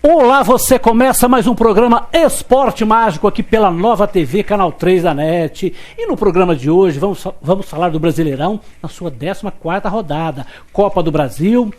Olá, você começa mais um programa Esporte Mágico aqui pela Nova TV, Canal 3 da NET. E no programa de hoje vamos falar do Brasileirão na sua 14ª rodada. Copa do Brasil,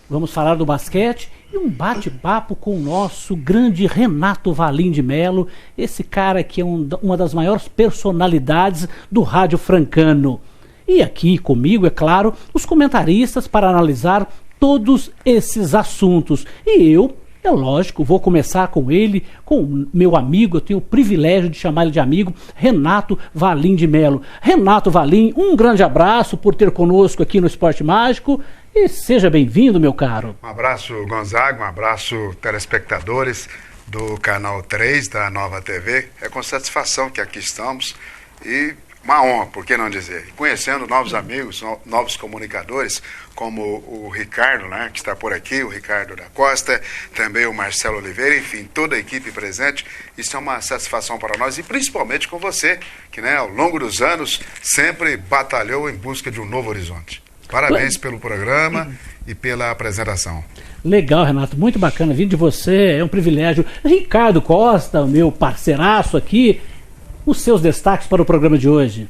vamos falar do basquete e um bate-papo com o nosso grande Renato Valim de Mello. Esse cara que é uma das maiores personalidades do rádio francano. E aqui comigo, é claro, os comentaristas para analisar todos esses assuntos. E eu... é lógico, vou começar com ele, com meu amigo, eu tenho o privilégio de chamar ele de amigo, Renato Valim de Mello. Renato Valim, um grande abraço por ter conosco aqui no Esporte Mágico e seja bem-vindo, meu caro. Um abraço, Gonzaga, um abraço, telespectadores do Canal 3 da Nova TV. É com satisfação que aqui estamos e uma honra, por que não dizer, conhecendo novos amigos, novos comunicadores, como o Ricardo, né, que está por aqui, o Ricardo da Costa, também o Marcelo Oliveira, enfim, toda a equipe presente. Isso é uma satisfação para nós e principalmente com você, que, né, ao longo dos anos sempre batalhou em busca de um novo horizonte. Parabéns pelo programa e pela apresentação. Legal, Renato, muito bacana vir de você, é um privilégio. Ricardo Costa, meu parceiraço aqui, os seus destaques para o programa de hoje.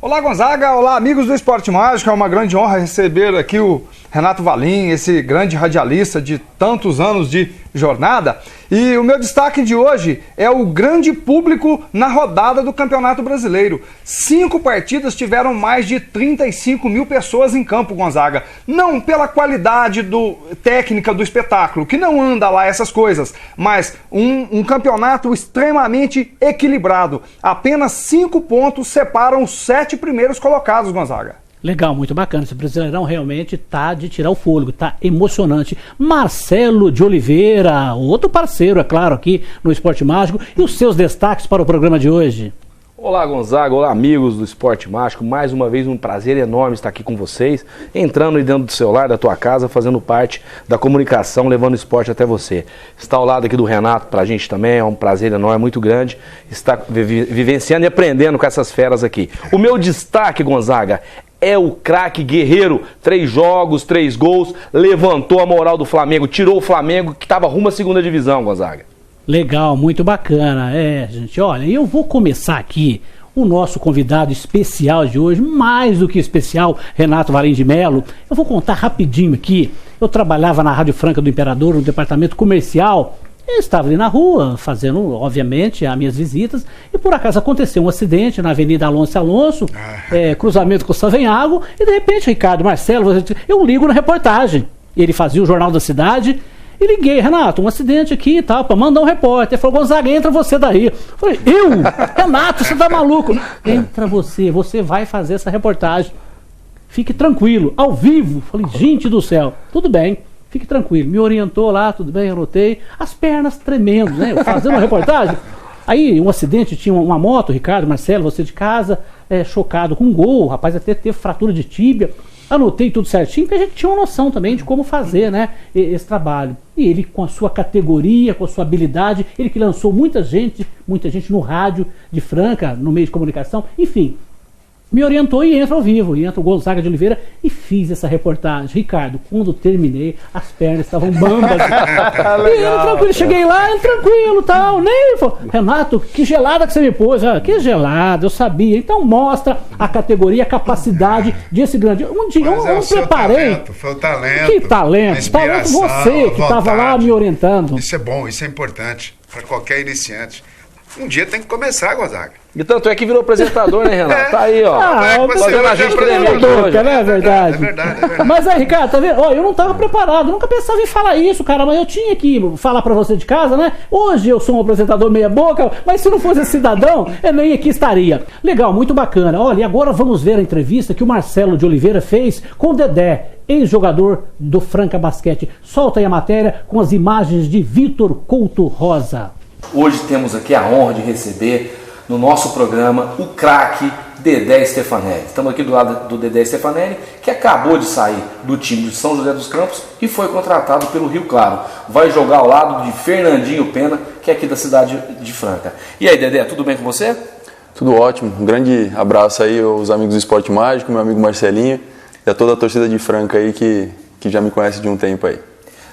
Olá, Gonzaga, olá, amigos do Esporte Mágico, é uma grande honra receber aqui o Renato Valim, esse grande radialista de tantos anos de jornada. E o meu destaque de hoje é o grande público na rodada do Campeonato Brasileiro. 5 partidas tiveram mais de 35 mil pessoas em campo, Gonzaga. Não pela qualidade técnica do espetáculo, que não anda lá essas coisas, mas um campeonato extremamente equilibrado. Apenas 5 pontos separam os 7 primeiros colocados, Gonzaga. Legal, muito bacana. Esse Brasileirão realmente tá de tirar o fôlego, tá emocionante. Marcelo de Oliveira, outro parceiro, é claro, aqui no Esporte Mágico. E os seus destaques para o programa de hoje? Olá, Gonzaga, olá, amigos do Esporte Mágico. Mais uma vez um prazer enorme estar aqui com vocês, entrando aí dentro do seu lar, da tua casa, fazendo parte da comunicação, levando o esporte até você. Estar ao lado aqui do Renato, pra gente também, é um prazer enorme, muito grande, estar vivenciando e aprendendo com essas feras aqui. O meu destaque, Gonzaga, é o craque guerreiro, 3 jogos, 3 gols, levantou a moral do Flamengo, tirou o Flamengo que estava rumo à 2ª divisão, Gonzaga. Legal, muito bacana. Gente, olha, eu vou começar aqui o nosso convidado especial de hoje, mais do que especial, Renato Valim de Mello. Eu vou contar rapidinho aqui. Eu trabalhava na Rádio Franca do Imperador, no departamento comercial. Eu estava ali na rua, fazendo, obviamente, as minhas visitas, e por acaso aconteceu um acidente na Avenida Alonso, cruzamento com o Savenhago, e de repente, Ricardo, Marcelo, eu ligo na reportagem. Ele fazia o Jornal da Cidade, e liguei, Renato, um acidente aqui e tal, para mandar um repórter. Ele falou, Gonzaga, entra você daí. Eu falei, eu? Renato, você tá maluco? Entra você vai fazer essa reportagem. Fique tranquilo, ao vivo. Eu falei, gente do céu, tudo bem. Fique tranquilo, me orientou lá, tudo bem, anotei, as pernas tremendo, né, eu fazendo uma reportagem. Aí, um acidente, tinha uma moto, Ricardo, Marcelo, você de casa, chocado com um gol, o rapaz até teve fratura de tíbia, anotei tudo certinho, porque a gente tinha uma noção também de como fazer, né, esse trabalho. E ele, com a sua categoria, com a sua habilidade, ele que lançou muita gente no rádio de Franca, no meio de comunicação, enfim, me orientou e entra ao vivo, e entra o Gonzaga de Oliveira e fiz essa reportagem. Ricardo, quando terminei, as pernas estavam bambas. E eu tranquilo, cheguei lá, ele tranquilo, tal, nem falou, Renato, que gelada que você me pôs. Que gelada, eu sabia. Então mostra a categoria, a capacidade desse grande. Um dia eu preparei. Foi o talento. Que talento? Talento você que estava lá me orientando. Isso é bom, isso é importante para qualquer iniciante. Um dia tem que começar, Gonzaga. E tanto é que virou apresentador, né, Renato? Tá aí, ó. Fazendo a gente tremer hoje. É verdade. É verdade. Mas aí, Ricardo, tá vendo? Eu não estava preparado, nunca pensava em falar isso, cara, mas eu tinha que falar pra você de casa, né? Hoje eu sou um apresentador meia boca, mas se não fosse esse cidadão, eu nem aqui estaria. Legal, muito bacana. Olha, e agora vamos ver a entrevista que o Marcelo de Oliveira fez com o Dedé, ex-jogador do Franca Basquete. Solta aí a matéria com as imagens de Vitor Couto Rosa. Hoje temos aqui a honra de receber no nosso programa o craque Dedé Stefanelli. Estamos aqui do lado do Dedé Stefanelli, que acabou de sair do time de São José dos Campos e foi contratado pelo Rio Claro. Vai jogar ao lado de Fernandinho Pena, que é aqui da cidade de Franca. E aí, Dedé, tudo bem com você? Tudo ótimo. Um grande abraço aí aos amigos do Esporte Mágico, meu amigo Marcelinho e a toda a torcida de Franca aí que já me conhece de um tempo aí.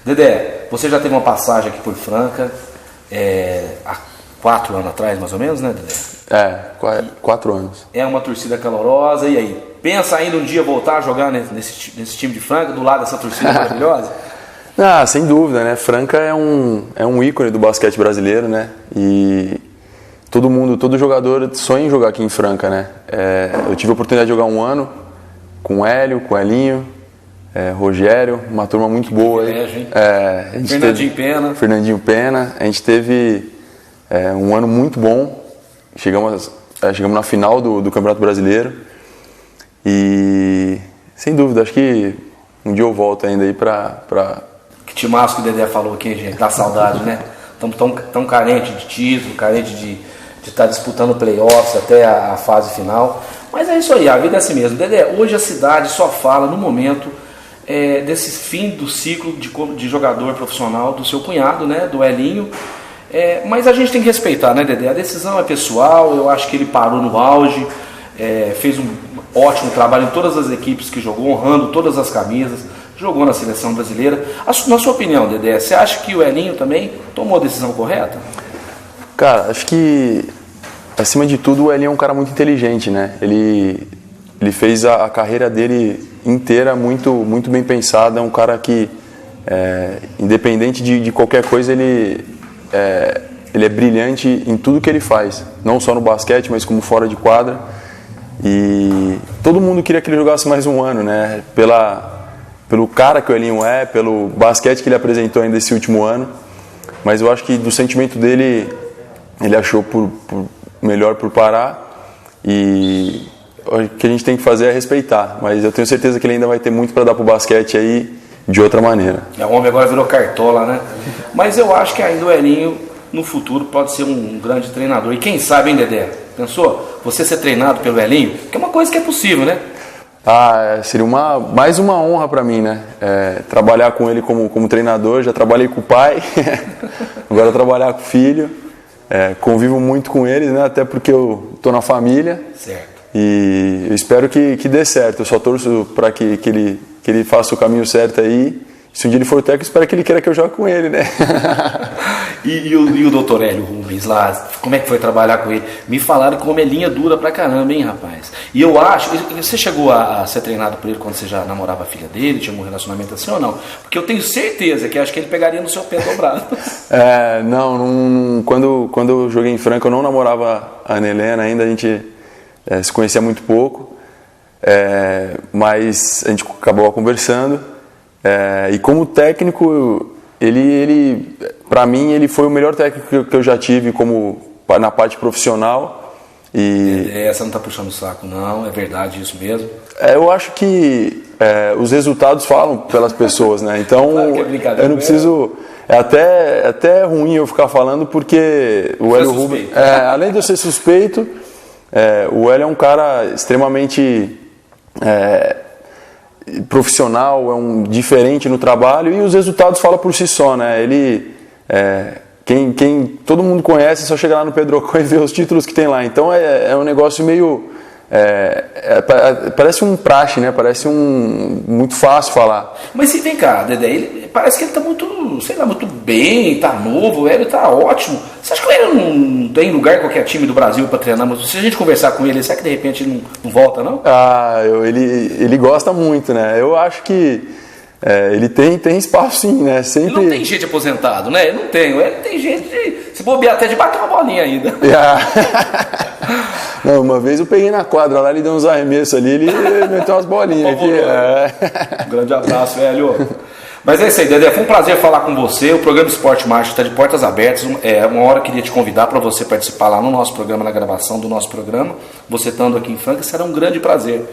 Dedé, você já teve uma passagem aqui por Franca, há 4 anos atrás, mais ou menos, né, Dedé? 4 anos. É uma torcida calorosa, e aí? Pensa ainda um dia voltar a jogar nesse time de Franca, do lado dessa torcida maravilhosa? Sem dúvida, né? Franca é um ícone do basquete brasileiro, né? E todo jogador sonha em jogar aqui em Franca, né? Eu tive a oportunidade de jogar 1 ano com o Hélio, com o Elinho, Rogério, uma turma muito boa. Fernandinho Pena. A gente teve 1 ano muito bom. Chegamos na final do Campeonato Brasileiro. E, sem dúvida, acho que um dia eu volto ainda aí pra... Que timaço que o Dedé falou aqui, gente, dá saudade, né? Estamos tão carente de título, carente de estar disputando playoffs até a fase final. Mas é isso aí, a vida é assim mesmo. Dedé, hoje a cidade só fala no momento desse fim do ciclo de jogador profissional do seu cunhado, né? Do Elinho. Mas a gente tem que respeitar, né, Dedé? A decisão é pessoal, eu acho que ele parou no auge, fez um ótimo trabalho em todas as equipes que jogou, honrando todas as camisas, jogou na seleção brasileira. Na sua opinião, Dedé, você acha que o Elinho também tomou a decisão correta? Cara, acho que, acima de tudo, o Elinho é um cara muito inteligente, né? Ele fez a carreira dele inteira muito, muito bem pensada, é um cara que, independente de qualquer coisa, ele é brilhante em tudo que ele faz, não só no basquete, mas como fora de quadra. E todo mundo queria que ele jogasse mais 1 ano, né? Pelo cara que o Elinho pelo basquete que ele apresentou ainda esse último ano. Mas eu acho que do sentimento dele, ele achou melhor por parar. E o que a gente tem que fazer é respeitar. Mas eu tenho certeza que ele ainda vai ter muito para dar pro basquete aí de outra maneira. O homem agora virou cartola, né? Mas eu acho que ainda o Elinho, no futuro, pode ser um grande treinador. E quem sabe, hein, Dedé? Pensou? Você ser treinado pelo Elinho? Que é uma coisa que é possível, né? Seria mais uma honra para mim, né? Trabalhar com ele como treinador. Já trabalhei com o pai, agora trabalhar com o filho. Convivo muito com eles, né? Até porque eu tô na família. Certo. E eu espero que dê certo. Eu só torço para que ele faça o caminho certo aí. Se um dia ele for técnico, espero que ele queira que eu jogue com ele, né? E o doutor Hélio Rubens lá, como é que foi trabalhar com ele? Me falaram que é linha dura pra caramba, hein, rapaz? E eu acho, você chegou a ser treinado por ele quando você já namorava a filha dele, tinha um relacionamento assim ou não? Porque eu tenho certeza que acho que ele pegaria no seu pé dobrado. Não, quando eu joguei em Franca, eu não namorava a Ana Helena ainda, a gente se conhecia muito pouco, mas a gente acabou conversando. E como técnico, ele para mim, ele foi o melhor técnico que eu já tive na parte profissional. Você não está puxando o saco, não, é verdade isso mesmo? Eu acho que os resultados falam pelas pessoas, né? Então, claro, eu não preciso... É até ruim eu ficar falando, porque o Hélio Rubens, além de eu ser suspeito, o Hélio é um cara extremamente... profissional, diferente no trabalho, e os resultados falam por si só, né? Ele, quem todo mundo conhece, só chega lá no Pedrocão e vê os títulos que tem lá. Então é um negócio meio, parece um praxe, né? Parece muito fácil falar. Mas vem cá, Dedé, parece que ele tá muito, sei lá, muito bem, tá novo, ele tá ótimo. Você acha que ele não tem lugar em qualquer time do Brasil para treinar? Mas se a gente conversar com ele, será que de repente ele não volta, não? Ele gosta muito, né? Eu acho que ele tem espaço sim, né? Sempre... Ele não tem gente aposentado, né? Ele não tem. Ele tem gente se bobear até de bater uma bolinha ainda. Não, uma vez eu peguei na quadra lá, ele deu uns arremessos ali, ele meteu umas bolinhas aqui. Um grande abraço, velho. Mas é isso aí, Dedé, foi um prazer falar com você. O programa Esporte Mágico está de portas abertas. Uma hora eu queria te convidar para você participar lá no nosso programa, na gravação do nosso programa. Você estando aqui em Franca, será um grande prazer.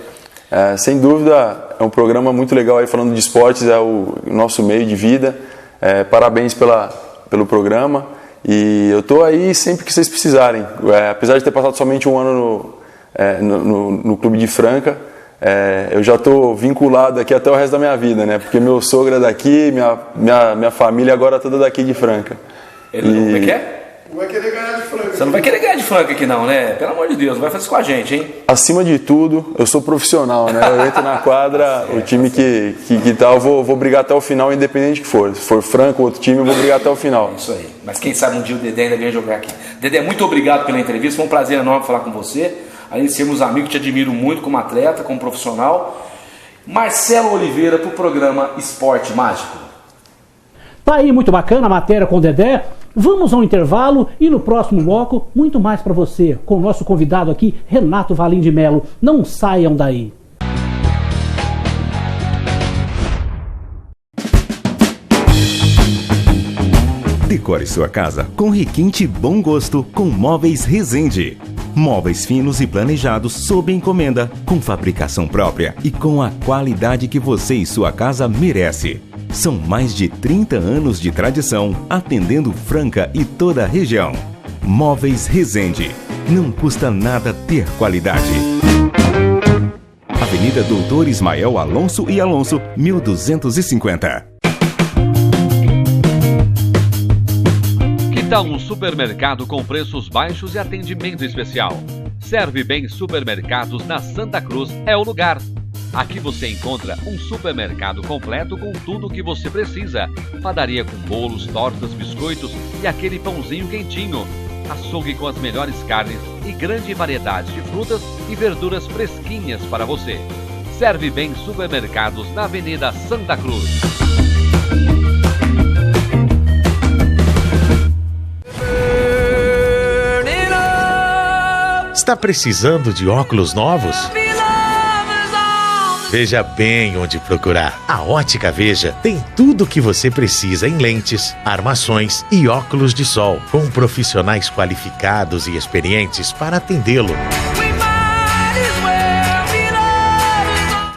Sem dúvida, é um programa muito legal aí, falando de esportes, é o nosso meio de vida. Parabéns pelo programa. E eu estou aí sempre que vocês precisarem. Apesar de ter passado somente 1 ano no Clube de Franca, eu já estou vinculado aqui até o resto da minha vida, né? Porque meu sogro é daqui, minha família agora toda daqui de Franca. Como é que é? Vai querer ganhar de franca. Você não vai querer ganhar de franca aqui não, né? Pelo amor de Deus, não vai fazer isso com a gente, hein? Acima de tudo, eu sou profissional, né? Eu entro na quadra, o time que tá, eu vou brigar até o final, independente que for. Se for franco, outro time, eu vou brigar até o final. Isso aí. Mas quem sabe um dia o Dedé ainda vem jogar aqui. Dedé, muito obrigado pela entrevista, foi um prazer enorme falar com você. Além de sermos amigos, te admiro muito como atleta, como profissional. Marcelo Oliveira para o programa Esporte Mágico. Tá aí, muito bacana a matéria com o Dedé. Vamos ao intervalo e no próximo bloco, muito mais para você, com o nosso convidado aqui, Renato Valim de Melo. Não saiam daí. Decore sua casa com requinte bom gosto com Móveis Resende. Móveis finos e planejados sob encomenda, com fabricação própria e com a qualidade que você e sua casa merece. São mais de 30 anos de tradição, atendendo Franca e toda a região. Móveis Resende. Não custa nada ter qualidade. Avenida Doutor Ismael Alonso e Alonso, 1250. Que tal um supermercado com preços baixos e atendimento especial? Serve Bem Supermercados na Santa Cruz é o lugar. Aqui você encontra um supermercado completo com tudo o que você precisa. Padaria com bolos, tortas, biscoitos e aquele pãozinho quentinho. Açougue com as melhores carnes e grande variedade de frutas e verduras fresquinhas para você. Serve Bem Supermercados na Avenida Santa Cruz. Está precisando de óculos novos? Veja bem onde procurar. A Ótica Veja tem tudo o que você precisa em lentes, armações e óculos de sol, com profissionais qualificados e experientes para atendê-lo.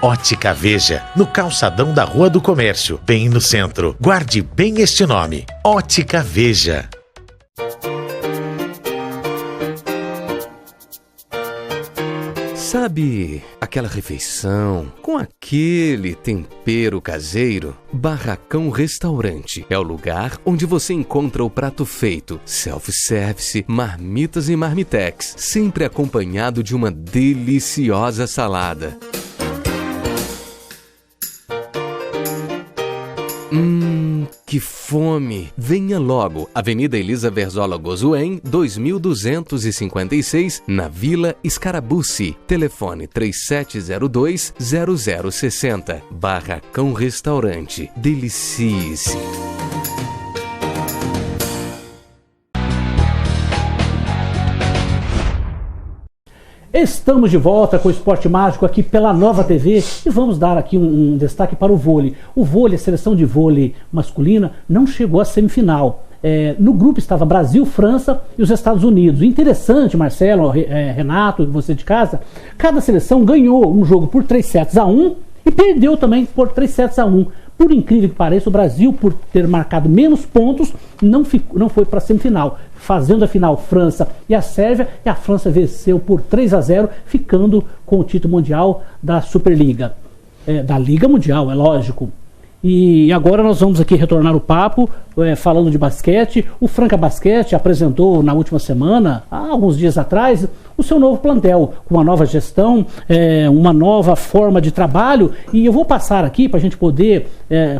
Ótica Veja, no calçadão da Rua do Comércio, bem no centro. Guarde bem este nome, Ótica Veja. Sabe aquela refeição com aquele tempero caseiro? Barracão Restaurante é o lugar onde você encontra o prato feito, self-service, marmitas e marmitex, sempre acompanhado de uma deliciosa salada. Que fome! Venha logo, Avenida Elisa Verzola Gozuen, 2256, na Vila Scarabucci. Telefone 3702-0060. Barracão Restaurante. Delicie-se! Estamos de volta com o Esporte Mágico aqui pela Nova TV e vamos dar aqui um destaque para o vôlei. O vôlei, a seleção de vôlei masculina, não chegou à semifinal. No grupo estava Brasil, França e os Estados Unidos. Interessante, Marcelo, Renato, você de casa, cada seleção ganhou um jogo por 3-1 e perdeu também por 3-1. Por incrível que pareça, o Brasil, por ter marcado menos pontos, não foi para a semifinal. Fazendo a final França e a Sérvia, e a França venceu por 3-0, ficando com o título mundial da Superliga. Da Liga Mundial, é lógico. E agora nós vamos aqui retornar o papo, falando de basquete. O Franca Basquete apresentou na última semana, há alguns dias atrás, o seu novo plantel, com uma nova gestão, uma nova forma de trabalho. E eu vou passar aqui para a gente poder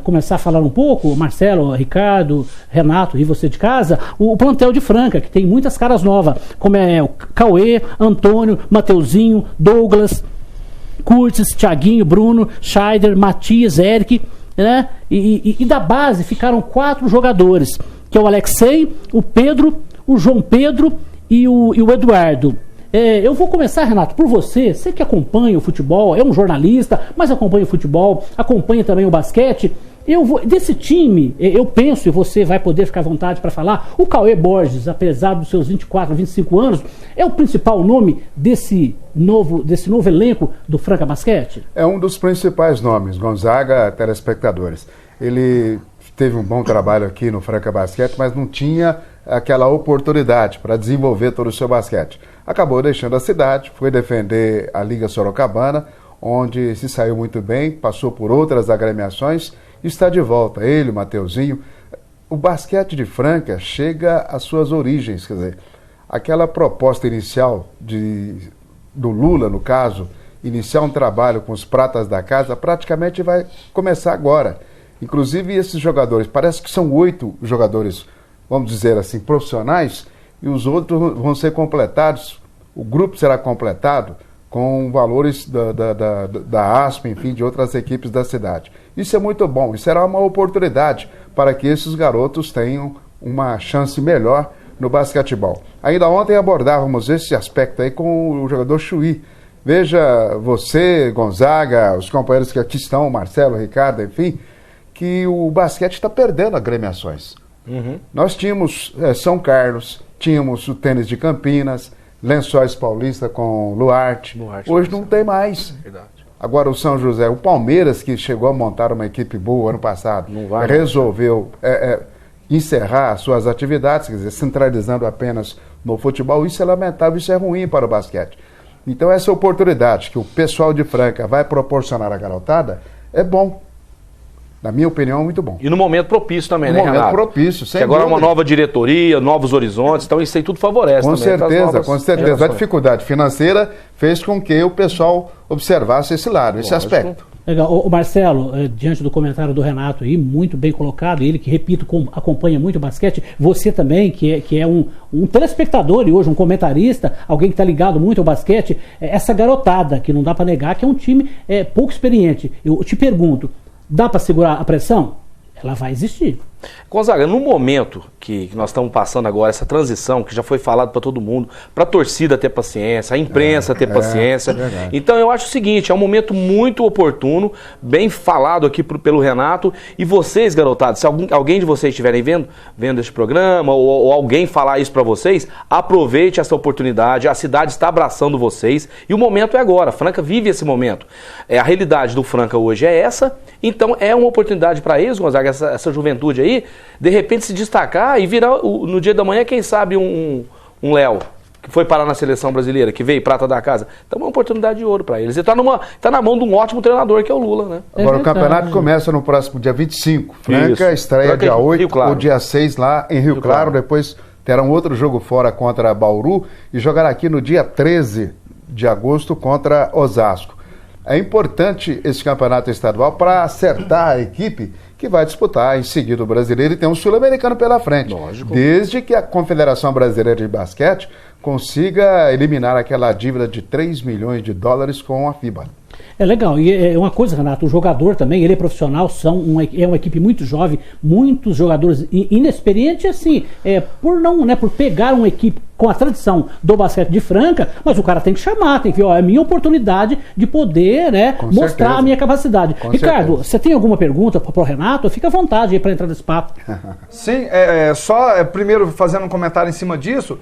começar a falar um pouco, Marcelo, Ricardo, Renato e você de casa, o plantel de Franca, que tem muitas caras novas, como o Cauê, Antônio, Mateuzinho, Douglas, Curtis, Thiaguinho, Bruno, Scheider, Matias, Eric, né? E da base ficaram 4 jogadores, que é o Alexei, o Pedro, o João Pedro e o Eduardo. Eu vou começar, Renato, por você que acompanha o futebol, é um jornalista, mas acompanha o futebol, acompanha também o basquete. Desse time, eu penso, e você vai poder ficar à vontade para falar, o Cauê Borges, apesar dos seus 24, 25 anos, é o principal nome desse novo elenco do Franca Basquete? É um dos principais nomes, Gonzaga, telespectadores. Ele teve um bom trabalho aqui no Franca Basquete, mas não tinha aquela oportunidade para desenvolver todo o seu basquete. Acabou deixando a cidade, foi defender a Liga Sorocabana, onde se saiu muito bem, passou por outras agremiações, está de volta, ele, o Mateuzinho. o basquete de Franca chega às suas origens, quer dizer, aquela proposta inicial do Lula, no caso, iniciar um trabalho com os pratas da casa, praticamente vai começar agora. Inclusive esses jogadores, parece que são 8 jogadores, vamos dizer assim, profissionais, e os outros vão ser completados, o grupo será completado com valores da ASP, enfim, de outras equipes da cidade. Isso é muito bom, e será uma oportunidade para que esses garotos tenham uma chance melhor no basquetebol. Ainda ontem abordávamos esse aspecto aí com o jogador Chuí. Veja você, Gonzaga, os companheiros que aqui estão, Marcelo, Ricardo, enfim, que o basquete está perdendo agremiações. Nós tínhamos São Carlos, tínhamos o tênis de Campinas, Lençóis Paulista com Luarte. Hoje não tem mais. Verdade. Agora o São José, o Palmeiras, que chegou a montar uma equipe boa ano passado, resolveu encerrar suas atividades, quer dizer, centralizando apenas no futebol. Isso é lamentável, isso é ruim para o basquete. Então essa oportunidade que o pessoal de Franca vai proporcionar à garotada é bom. Na minha opinião, muito bom. E no momento propício também, né, Renato? No momento propício, sem que agora dúvida. É uma nova diretoria, novos horizontes, então isso aí tudo favorece com também. Certeza, com certeza. A dificuldade financeira fez com que o pessoal observasse esse lado, esse aspecto. Legal. O Marcelo, diante do comentário do Renato aí, muito bem colocado, ele que, repito, acompanha muito o basquete, você também, que é um telespectador e hoje um comentarista, alguém que está ligado muito ao basquete, essa garotada, que não dá para negar que é um time pouco experiente. Eu te pergunto, dá para segurar a pressão? Ela vai existir. Gonzaga, no momento que nós estamos passando agora, essa transição, que já foi falado para todo mundo, para a torcida ter paciência, a imprensa ter paciência. Então eu acho o seguinte, é um momento muito oportuno, bem falado aqui pelo Renato, e vocês, garotados, se alguém de vocês estiverem vendo este programa, ou alguém falar isso para vocês, aproveite essa oportunidade, a cidade está abraçando vocês, e o momento é agora, Franca vive esse momento. A realidade do Franca hoje é essa, então é uma oportunidade para eles, Gonzaga, essa juventude aí, de repente se destacar e virar no dia da manhã, quem sabe um Léo, que foi parar na seleção brasileira, que veio prata da casa. Então é uma oportunidade de ouro para eles. E tá na mão de um ótimo treinador, que é o Lula, né? Agora o campeonato começa no próximo dia 25. Franca estreia dia 8 ou dia 6 lá em Rio Claro. Depois terá um outro jogo fora contra Bauru e jogará aqui no dia 13 de agosto contra Osasco. É importante esse campeonato estadual para acertar a equipe que vai disputar em seguida o brasileiro e tem um sul-americano pela frente. Lógico. Desde que a Confederação Brasileira de Basquete consiga eliminar aquela dívida de 3 milhões de dólares com a FIBA. É legal, e é uma coisa, Renato, o jogador também, ele é profissional, é uma equipe muito jovem, muitos jogadores inexperientes, assim, por pegar uma equipe com a tradição do basquete de Franca, mas o cara tem que chamar, tem que ver, é a minha oportunidade de poder, mostrar a minha capacidade. Ricardo, você tem alguma pergunta para o Renato? Fica à vontade aí para entrar nesse papo. Sim, primeiro fazendo um comentário em cima disso,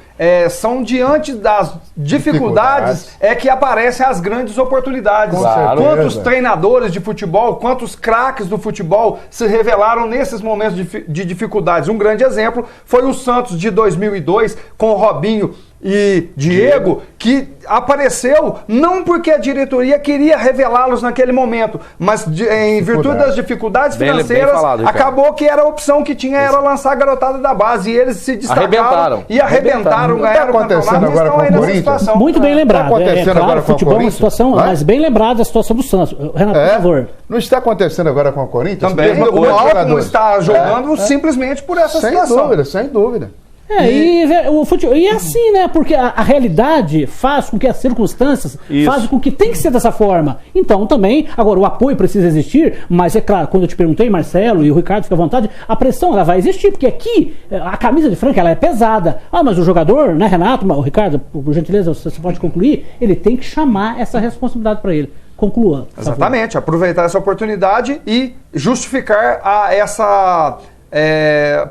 são diante das dificuldades que aparecem as grandes oportunidades. Claro. Quantos treinadores de futebol, quantos craques do futebol se revelaram nesses momentos de dificuldades. Um grande exemplo foi o Santos de 2002 com o Robinho e Diego, que apareceu não porque a diretoria queria revelá-los naquele momento, mas em virtude das dificuldades financeiras, acabou que era a opção que tinha era lançar a garotada da base, e eles se destacaram e arrebentaram, ganharam o campeonato e estão aí nessa situação. Muito bem lembrado. Claro, futebol é uma situação, mas bem lembrada a situação do Santos. Renato, por favor. Não está acontecendo agora com o Corinthians? Também, o Alckmin está jogando simplesmente por essa situação. Sem dúvida. E é assim, né? Porque a realidade faz com que as circunstâncias fazem com que tem que ser dessa forma. Então também, agora o apoio precisa existir, mas é claro, quando eu te perguntei, Marcelo e o Ricardo, fica à vontade, a pressão ela vai existir, porque aqui a camisa de Franca ela é pesada. Mas o jogador, né, Renato, o Ricardo, por gentileza, você pode concluir, ele tem que chamar essa responsabilidade para ele. Conclua. Exatamente, aproveitar essa oportunidade e justificar essa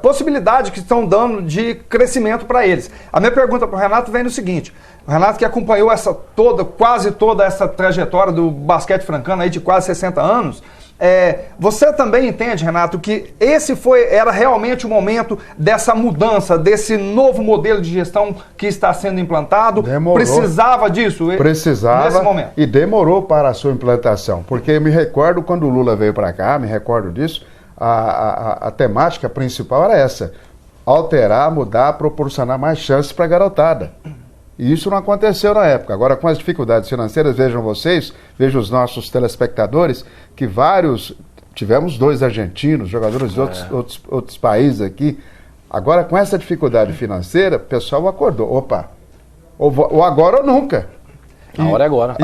possibilidade que estão dando de crescimento para eles. A minha pergunta para o Renato vem no seguinte: o Renato, que acompanhou quase toda essa trajetória do basquete francano aí de quase 60 anos, você também entende, Renato, que esse era realmente o momento dessa mudança, desse novo modelo de gestão que está sendo implantado? Precisava disso? Precisava, nesse momento. E demorou para a sua implantação, porque eu me recordo quando o Lula veio para cá, me recordo disso, a temática principal era essa: alterar, mudar, proporcionar mais chances para a garotada. E isso não aconteceu na época. Agora, com as dificuldades financeiras, vejam vocês, vejam os nossos telespectadores, que tivemos 2 argentinos, jogadores de outros países aqui. Agora, com essa dificuldade financeira, o pessoal acordou. Opa, ou agora ou nunca. A hora é agora. E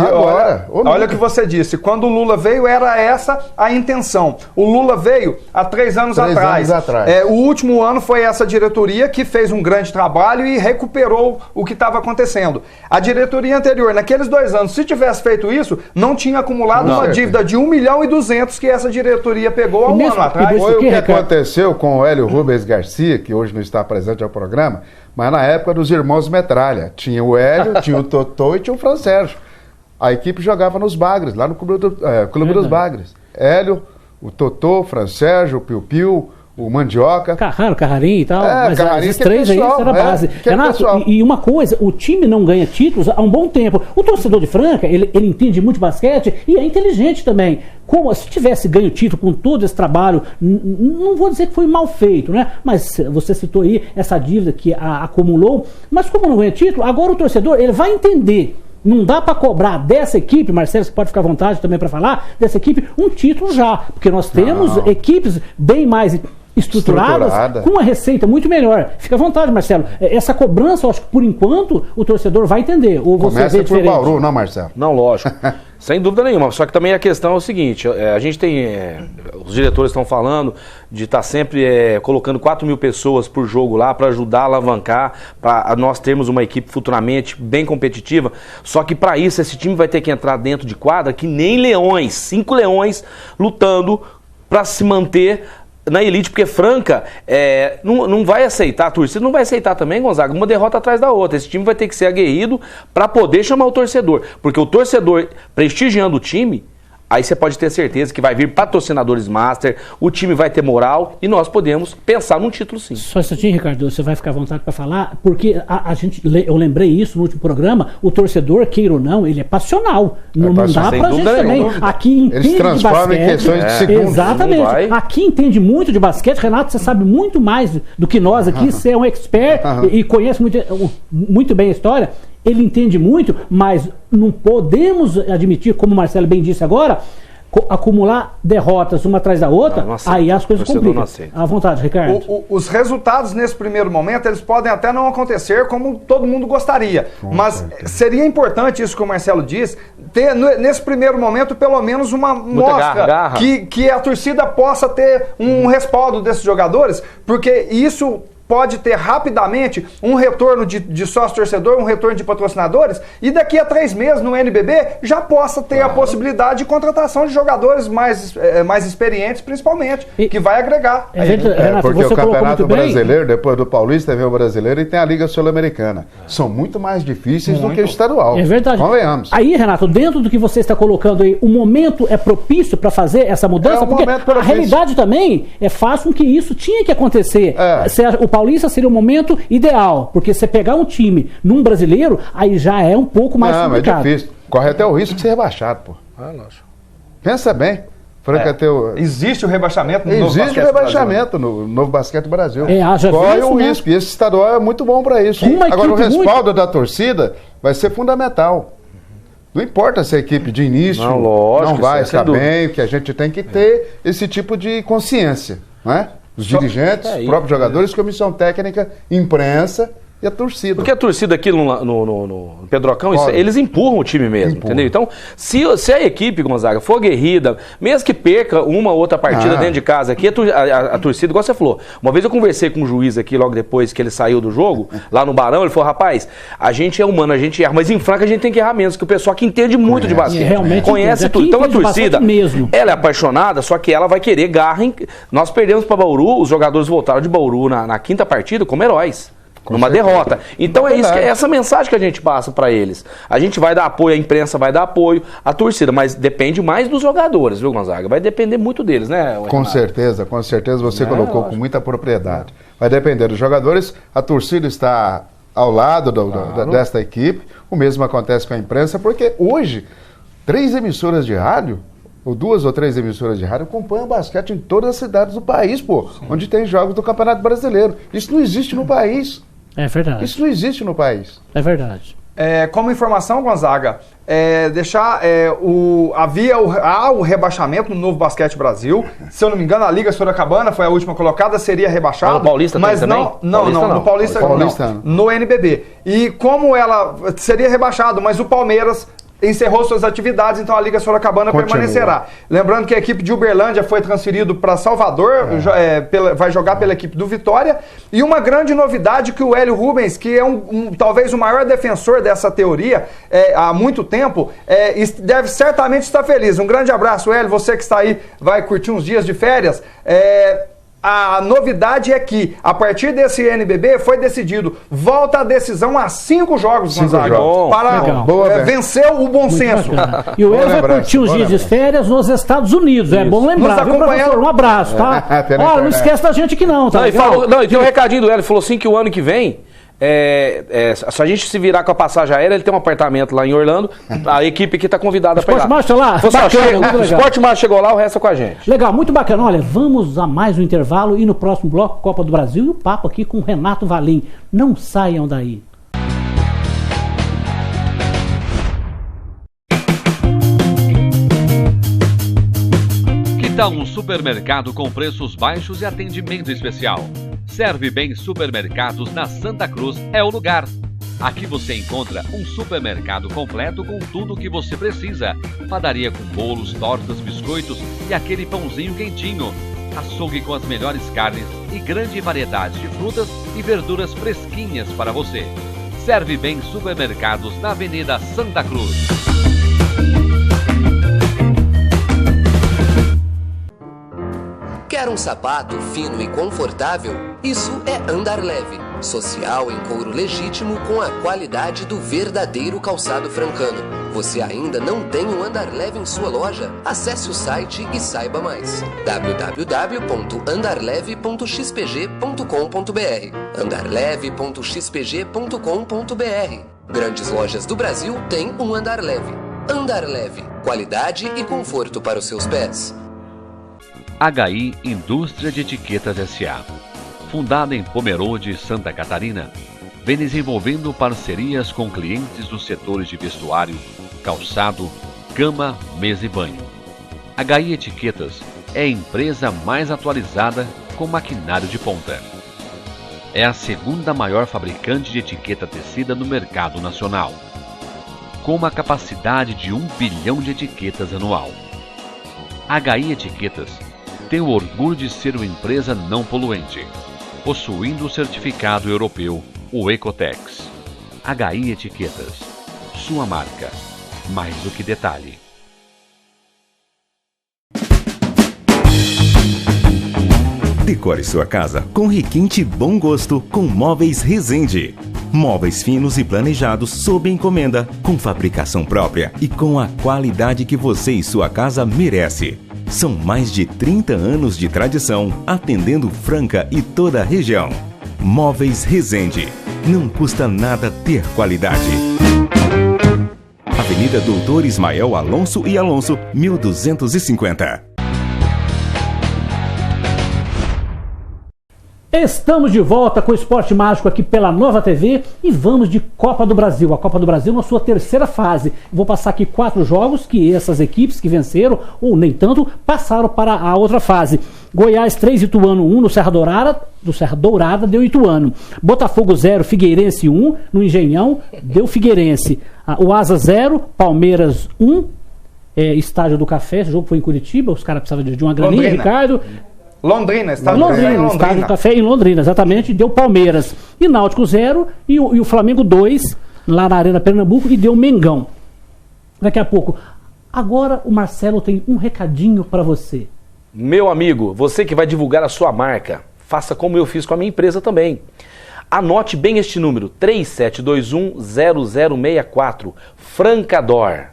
olha o que você disse, quando o Lula veio, era essa a intenção. O Lula veio há 3 anos atrás. O último ano foi essa diretoria que fez um grande trabalho e recuperou o que estava acontecendo. A diretoria anterior, naqueles 2 anos, se tivesse feito isso, não tinha acumulado uma dívida de 1,2 milhão que essa diretoria pegou há um ano atrás. Foi o que aconteceu com o Hélio Rubens Garcia, que hoje não está presente ao programa, mas na época dos irmãos Metralha. Tinha o Hélio, tinha o Totô e tinha o Fran Sérgio. A equipe jogava nos Bagres, lá no Clube dos Bagres. Hélio, o Totô, o Fran Sérgio, o Piu Piu, o Mandioca. Carrarim e tal. Mas Carrarim, esses 3 aí era a base. Renato, e uma coisa, o time não ganha títulos há um bom tempo. O torcedor de Franca, ele entende muito de basquete e é inteligente também. Como se tivesse ganho título com todo esse trabalho, não vou dizer que foi mal feito, né? Mas você citou aí essa dívida que acumulou. Mas como não ganha título, agora o torcedor ele vai entender. Não dá para cobrar dessa equipe, Marcelo, você pode ficar à vontade também para falar, dessa equipe, um título já. Porque nós temos equipes bem mais estruturadas, com uma receita muito melhor. Fica à vontade, Marcelo. Essa cobrança, eu acho que por enquanto o torcedor vai entender. Ou você começa vê por diferente? Bauru, não, Marcelo? Não, lógico. Sem dúvida nenhuma. Só que também a questão é o seguinte, a gente tem, os diretores estão falando de estar sempre colocando 4 mil pessoas por jogo lá para ajudar a alavancar, para nós termos uma equipe futuramente bem competitiva. Só que para isso esse time vai ter que entrar dentro de quadra que nem leões, 5 leões lutando para se manter na elite, porque Franca não vai aceitar, a torcida não vai aceitar também, Gonzaga, uma derrota atrás da outra. Esse time vai ter que ser aguerrido para poder chamar o torcedor, porque o torcedor prestigiando o time, aí você pode ter certeza que vai vir patrocinadores master, o time vai ter moral e nós podemos pensar num título sim. Só um instantinho, Ricardo, você vai ficar à vontade para falar, porque eu lembrei isso no último programa, o torcedor, queira ou não, ele é passional. Não dá pra gente também. Aqui entende de basquete. Em questões de segundos. Exatamente. Aqui entende muito de basquete. Renato, você sabe muito mais do que nós aqui, você é um expert e conhece muito bem a história. Ele entende muito, mas não podemos admitir, como o Marcelo bem disse agora, acumular derrotas uma atrás da outra, aí as coisas complicam. À vontade, Ricardo. Os resultados nesse primeiro momento, eles podem até não acontecer como todo mundo gostaria, mas seria importante isso que o Marcelo diz, ter nesse primeiro momento pelo menos uma mostra que a torcida possa ter um respaldo desses jogadores, porque isso pode ter rapidamente um retorno de sócio-torcedor, um retorno de patrocinadores, e daqui a 3 meses no NBB já possa ter a possibilidade de contratação de jogadores mais experientes, principalmente, que vai agregar. Porque o Campeonato Brasileiro, depois do Paulista, vem o Brasileiro e tem a Liga Sul-Americana. São muito mais difíceis do que o estadual. É verdade. Convenhamos. Aí, Renato, dentro do que você está colocando aí, o momento é propício para fazer essa mudança? Porque a realidade também faz com que isso tinha que acontecer. O Paulista seria o momento ideal, porque você pegar um time num brasileiro, aí já é um pouco mais complicado. É difícil. Corre até o risco de ser rebaixado, pô. Pensa bem. Existe o rebaixamento no novo basquete rebaixamento no novo basquete Brasil. Corre o risco. E esse estadual é muito bom para isso. Agora, o respaldo da torcida vai ser fundamental. Não importa se a equipe de início não vai estar bem, que a gente tem que ter esse tipo de consciência, não é? Os dirigentes, os próprios jogadores, comissão técnica, imprensa e a torcida. Porque a torcida aqui no Pedrocão, eles empurram o time mesmo, entendeu? Então, se a equipe, Gonzaga, for aguerrida, mesmo que perca uma ou outra partida dentro de casa aqui, a torcida, igual você falou, uma vez eu conversei com um juiz aqui, logo depois que ele saiu do jogo, lá no Barão, ele falou, rapaz, a gente é humano, a gente erra, mas em Franca a gente tem que errar menos, que o pessoal que entende muito de basquete, conhece tudo. Então a torcida, ela é apaixonada, só que ela vai querer garra. Nós perdemos para Bauru, os jogadores voltaram de Bauru na 5ª partida como heróis. Numa derrota. Então é essa mensagem que a gente passa para eles. A gente vai dar apoio, a imprensa vai dar apoio, a torcida, mas depende mais dos jogadores, viu, Gonzaga? Vai depender muito deles, né? Com certeza você colocou com muita propriedade. Vai depender dos jogadores, a torcida está ao lado desta equipe, o mesmo acontece com a imprensa, porque hoje 3 emissoras de rádio ou 2 ou 3 emissoras de rádio acompanham basquete em todas as cidades do país, pô, onde tem jogos do Campeonato Brasileiro. Isso não existe no país. É verdade. Isso não existe no país. É verdade. Como informação, Gonzaga, há o rebaixamento no Novo Basquete Brasil. Se eu não me engano, a Liga Sorocabana foi a última colocada, seria rebaixada. No Paulista mas também? Não, no Paulista não. No NBB. E como ela seria rebaixado, mas o Palmeiras encerrou suas atividades, então a Liga Sorocabana permanecerá. Lembrando que a equipe de Uberlândia foi transferido para Salvador, vai jogar pela equipe do Vitória. E uma grande novidade que o Hélio Rubens, que é talvez o maior defensor dessa teoria há muito tempo, deve certamente estar feliz. Um grande abraço, Hélio, você que está aí, vai curtir uns dias de férias. A novidade é que, a partir desse NBB, foi decidido, volta a decisão a 5 jogos, Gonzaga, para vencer o bom senso. E o Hélio vai curtir uns dias de férias nos Estados Unidos, é bom lembrar, viu, professor? Um abraço, tá? Olha, não esquece da gente aqui não, tá? E tem um recadinho do Hélio, falou assim que o ano que vem, se a gente se virar com a passagem aérea, ele tem um apartamento lá em Orlando, a equipe aqui tá convidada para ir lá. Esporte Master lá? O Esporte Master chegou lá, o resto é com a gente. Legal, muito bacana. Olha, vamos a mais um intervalo e no próximo bloco, Copa do Brasil e o papo aqui com o Renato Valim. Não saiam daí. Que tal um supermercado com preços baixos e atendimento especial? Serve Bem Supermercados na Santa Cruz é o lugar. Aqui você encontra um supermercado completo com tudo o que você precisa. Padaria com bolos, tortas, biscoitos e aquele pãozinho quentinho. Açougue com as melhores carnes e grande variedade de frutas e verduras fresquinhas para você. Serve Bem Supermercados na Avenida Santa Cruz. Quer um sapato fino e confortável? Isso é Andar Leve. Social em couro legítimo com a qualidade do verdadeiro calçado francano. Você ainda não tem um Andar Leve em sua loja? Acesse o site e saiba mais. www.andarleve.xpg.com.br andarleve.xpg.com.br Grandes lojas do Brasil têm um Andar Leve. Andar Leve. Qualidade e conforto para os seus pés. HI Indústria de Etiquetas S.A. Fundada em Pomerode, Santa Catarina, vem desenvolvendo parcerias com clientes dos setores de vestuário, calçado, cama, mesa e banho. HI Etiquetas é a empresa mais atualizada com maquinário de ponta. É a segunda maior fabricante de etiqueta tecida no mercado nacional, com uma capacidade de 1 bilhão de etiquetas anual. HI Etiquetas tem o orgulho de ser uma empresa não poluente, possuindo o certificado europeu, o Ecotex. HI Etiquetas, sua marca, mais do que detalhe. Decore sua casa com requinte bom gosto com Móveis Resende. Móveis finos e planejados sob encomenda, com fabricação própria e com a qualidade que você e sua casa merece. São mais de 30 anos de tradição, atendendo Franca e toda a região. Móveis Resende. Não custa nada ter qualidade. Avenida Doutor Ismael Alonso e Alonso, 1250. Estamos de volta com o Esporte Mágico aqui pela Nova TV e vamos de Copa do Brasil. A Copa do Brasil na sua terceira fase. Vou passar aqui 4 jogos que essas equipes que venceram, ou nem tanto, passaram para a outra fase. Goiás 3, Ituano 1 no Serra Dourada deu Ituano. Botafogo 0, Figueirense 1 no Engenhão, deu Figueirense. O Asa 0, Palmeiras 1, Estádio do Café, esse jogo foi em Curitiba, os caras precisavam de uma graninha, Londrina. Ricardo. Londrina, Estádio do Café em Londrina, exatamente, deu Palmeiras. E Náutico 0 e o Flamengo 2, lá na Arena Pernambuco, e deu Mengão. Daqui a pouco. Agora o Marcelo tem um recadinho para você. Meu amigo, você que vai divulgar a sua marca, faça como eu fiz com a minha empresa também. Anote bem este número, 3721-0064, Francador.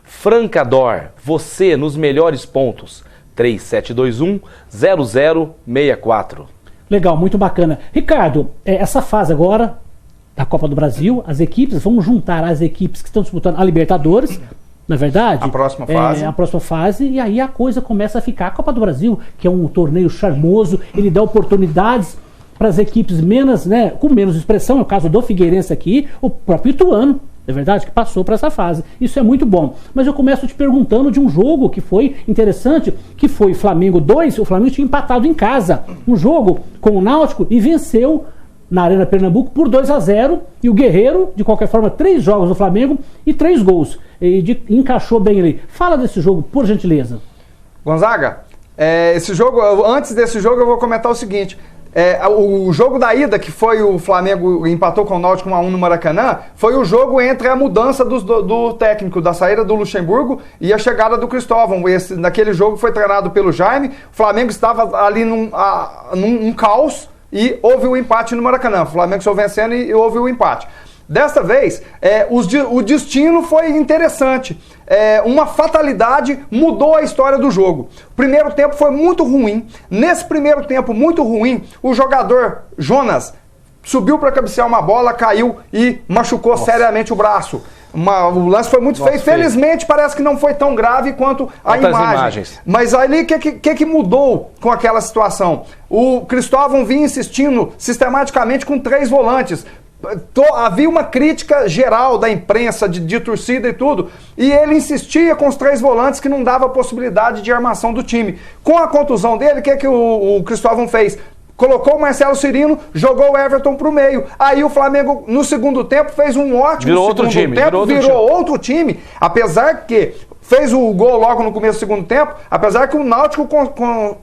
Francador, você nos melhores pontos. 3721-0064. Legal, muito bacana. Ricardo, essa fase agora da Copa do Brasil, as equipes, vamos juntar as equipes que estão disputando a Libertadores não é verdade? A próxima fase. A próxima fase, e aí a coisa começa a ficar. A Copa do Brasil, que é um torneio charmoso, ele dá oportunidades para as equipes menos, né, com menos expressão, é o caso do Figueirense aqui, o próprio Ituano, é verdade, que passou para essa fase. Isso é muito bom. Mas eu começo te perguntando de um jogo que foi interessante, que foi Flamengo 2, o Flamengo tinha empatado em casa, um jogo com o Náutico e venceu na Arena Pernambuco por 2-0, e o Guerreiro, de qualquer forma, 3 jogos do Flamengo e 3 gols. E encaixou bem ali. Fala desse jogo, por gentileza. Gonzaga, esse jogo, antes desse jogo eu vou comentar o seguinte. O jogo da ida, que foi o Flamengo empatou com o Náutico 1-1 no Maracanã, foi o jogo entre a mudança do técnico, da saída do Luxemburgo e a chegada do Cristóvão. Naquele jogo foi treinado pelo Jaime, o Flamengo estava ali num caos e houve o empate no Maracanã. O Flamengo só vencendo e houve o empate. Desta vez, o destino foi interessante. Uma fatalidade mudou a história do jogo. O primeiro tempo foi muito ruim. Nesse primeiro tempo muito ruim, o jogador Jonas subiu para cabecear uma bola, caiu e machucou seriamente o braço. O lance foi muito feio. Felizmente parece que não foi tão grave quanto a imagem. Mas ali o que mudou com aquela situação? O Cristóvão vinha insistindo sistematicamente com 3 volantes. Havia uma crítica geral da imprensa, de torcida e tudo, e ele insistia com os 3 volantes que não dava possibilidade de armação do time. Com a contusão dele, o que o Cristóvão fez? Colocou o Marcelo Cirino, jogou o Everton pro meio. Aí o Flamengo, no segundo tempo, fez um ótimo segundo tempo, virou outro time, apesar que fez o gol logo no começo do segundo tempo, apesar que o Náutico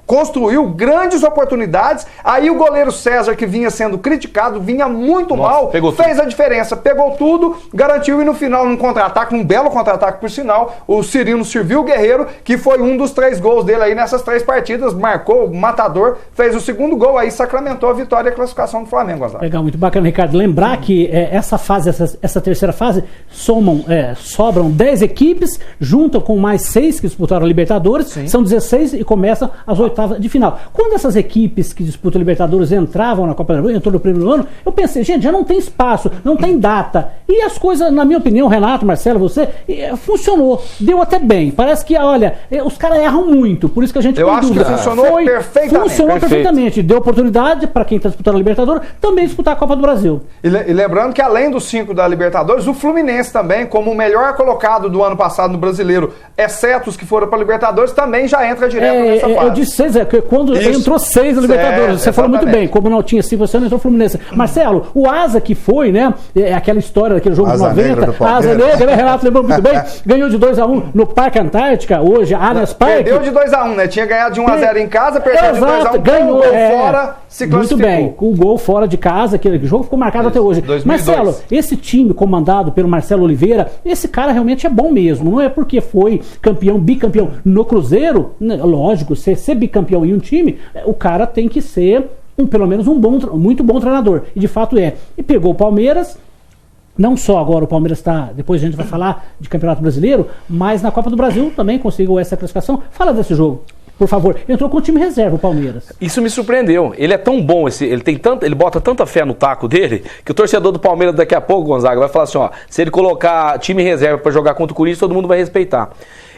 construiu grandes oportunidades. Aí o goleiro César, que vinha sendo criticado, vinha muito mal, fez a diferença, pegou tudo, garantiu, e no final, num contra-ataque, um belo contra-ataque por sinal, o Cirino serviu o Guerreiro, que foi um dos 3 gols dele aí nessas 3 partidas, marcou o matador, fez o segundo gol, aí sacramentou a vitória e a classificação do Flamengo, Gonzaga. Legal, muito bacana, Ricardo. Lembrar que essa fase, essa terceira fase, sobram 10 equipes, juntam com mais 6 que disputaram a Libertadores. Sim. São 16 e começam as oitavas de final. Quando essas equipes que disputam a Libertadores entravam na Copa do Brasil, entrou no primeiro ano, eu pensei, gente, já não tem espaço, não tem data. E as coisas, na minha opinião, Renato, Marcelo, você, funcionou, deu até bem. Parece que, olha, os caras erram muito, por isso que a gente... Eu acho que funcionou perfeitamente. Funcionou perfeitamente, deu oportunidade para quem está disputando a Libertadores também disputar a Copa do Brasil. E lembrando que além dos 5 da Libertadores, o Fluminense também, como o melhor colocado do ano passado no Brasileiro, exceto os que foram para a Libertadores, também já entra direto nessa fase. Eu disse 6, quando entrou 6 na Libertadores, você falou muito bem, como não tinha 5, você não entrou o Fluminense. Marcelo, o Asa que foi, né, aquela história daquele jogo de 90, Asa Negra, né, Renato lembrou muito bem, ganhou de 2-1 no Parque Antártica, hoje, Allianz Parque. Perdeu de 2-1, né, tinha ganhado de 1-0 em casa, perdeu de 2-1, ganhou, fora, se classificou. Muito bem, o gol fora de casa, aquele jogo ficou marcado até hoje. 2002. Marcelo, esse time comandado pelo Marcelo Oliveira, esse cara realmente é bom mesmo, não é porque foi campeão, bicampeão no Cruzeiro, né, lógico, ser bicampeão em um time, o cara tem que ser pelo menos muito bom treinador, e de fato é. E pegou o Palmeiras, não só agora o Palmeiras está, depois a gente vai falar de Campeonato Brasileiro, mas na Copa do Brasil também conseguiu essa classificação. Fala desse jogo, por favor. Entrou com o time reserva, o Palmeiras. Isso me surpreendeu. Ele é tão bom, ele bota tanta fé no taco dele, que o torcedor do Palmeiras daqui a pouco, Gonzaga, vai falar assim, ó, se ele colocar time reserva para jogar contra o Corinthians, todo mundo vai respeitar.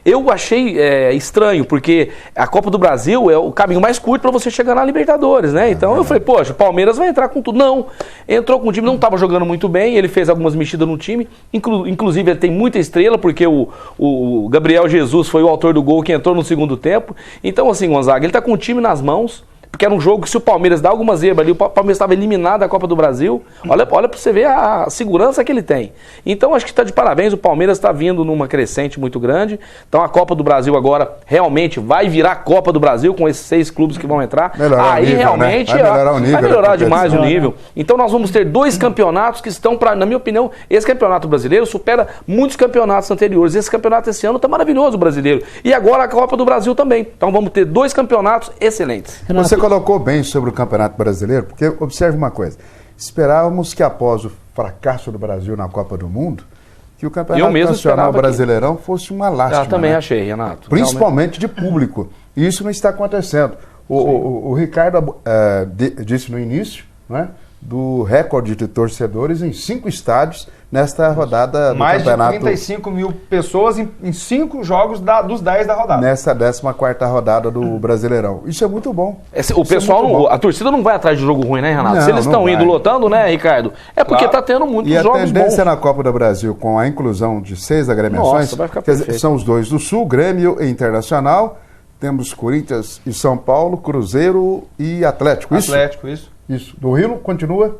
Eu achei estranho, porque a Copa do Brasil é o caminho mais curto para você chegar na Libertadores, né? Então eu falei, poxa, o Palmeiras vai entrar com tudo. Não, entrou com o time, não estava jogando muito bem, ele fez algumas mexidas no time, inclusive ele tem muita estrela, porque o Gabriel Jesus foi o autor do gol que entrou no segundo tempo. Então assim, Gonzaga, ele está com o time nas mãos, porque era um jogo que se o Palmeiras dá alguma zebra ali, o Palmeiras estava eliminado da Copa do Brasil. Olha para você ver a segurança que ele tem. Então acho que está de parabéns, o Palmeiras está vindo numa crescente muito grande. Então a Copa do Brasil agora realmente vai virar Copa do Brasil com esses 6 clubes que vão entrar. Aí nível, realmente né? vai melhorar demais o nível. Então nós vamos ter 2 campeonatos que estão, na minha opinião, esse campeonato brasileiro supera muitos campeonatos anteriores. Esse campeonato esse ano está maravilhoso, o brasileiro. E agora a Copa do Brasil também. Então vamos ter 2 campeonatos excelentes. Você colocou bem sobre o Campeonato Brasileiro, porque observe uma coisa, esperávamos que após o fracasso do Brasil na Copa do Mundo, que o Campeonato Nacional Brasileirão fosse uma lástima. Eu também achei, Renato. Principalmente de público. E isso não está acontecendo. O Ricardo disse no início, não é? do recorde de torcedores em 5 estádios nesta rodada do mais campeonato. Mais de 35 mil pessoas em 5 jogos dos 10 da rodada. Nessa 14ª rodada do Brasileirão. Isso é muito bom. O pessoal, a torcida não vai atrás de jogo ruim, né, Renato? Não, se eles estão indo lotando, né, Ricardo? É porque Claro. tá tendo muitos E a jogos tendência bons. na Copa do Brasil, com a inclusão de 6 agremiações, Nossa, vai ficar quer dizer, perfeito. são os 2 do Sul, Grêmio e Internacional, temos Corinthians e São Paulo, Cruzeiro e Atlético. Atlético, isso. Isso. Do Rio continua?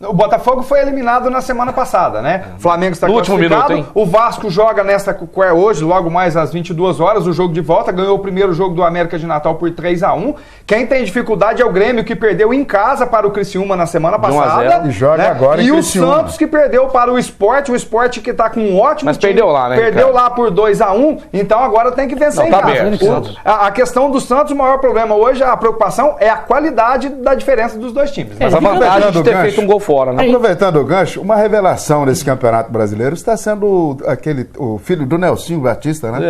O Botafogo foi eliminado na semana passada, né? O Flamengo está No último classificado. minuto, hein? O Vasco joga hoje, logo mais às 22 horas, o jogo de volta. Ganhou o primeiro jogo do América de Natal por 3-1. Quem tem dificuldade é o Grêmio, que perdeu em casa para o Criciúma na semana De 1 a 0. passada. E joga agora em E o Criciúma. Santos, que perdeu para o Sport. O Sport que está com um ótimo Mas time. perdeu lá, né, Perdeu Ricardo? lá por 2-1. Então agora tem que vencer Não, em tá casa. aberto, Santos. A questão do Santos, o maior problema hoje, a preocupação, é a qualidade da diferença dos dois times. Mas a vantagem de ter gancho. feito um gol fora, né? Aproveitando o gancho, uma revelação desse Campeonato Brasileiro está sendo o filho do Nelsinho Batista, né?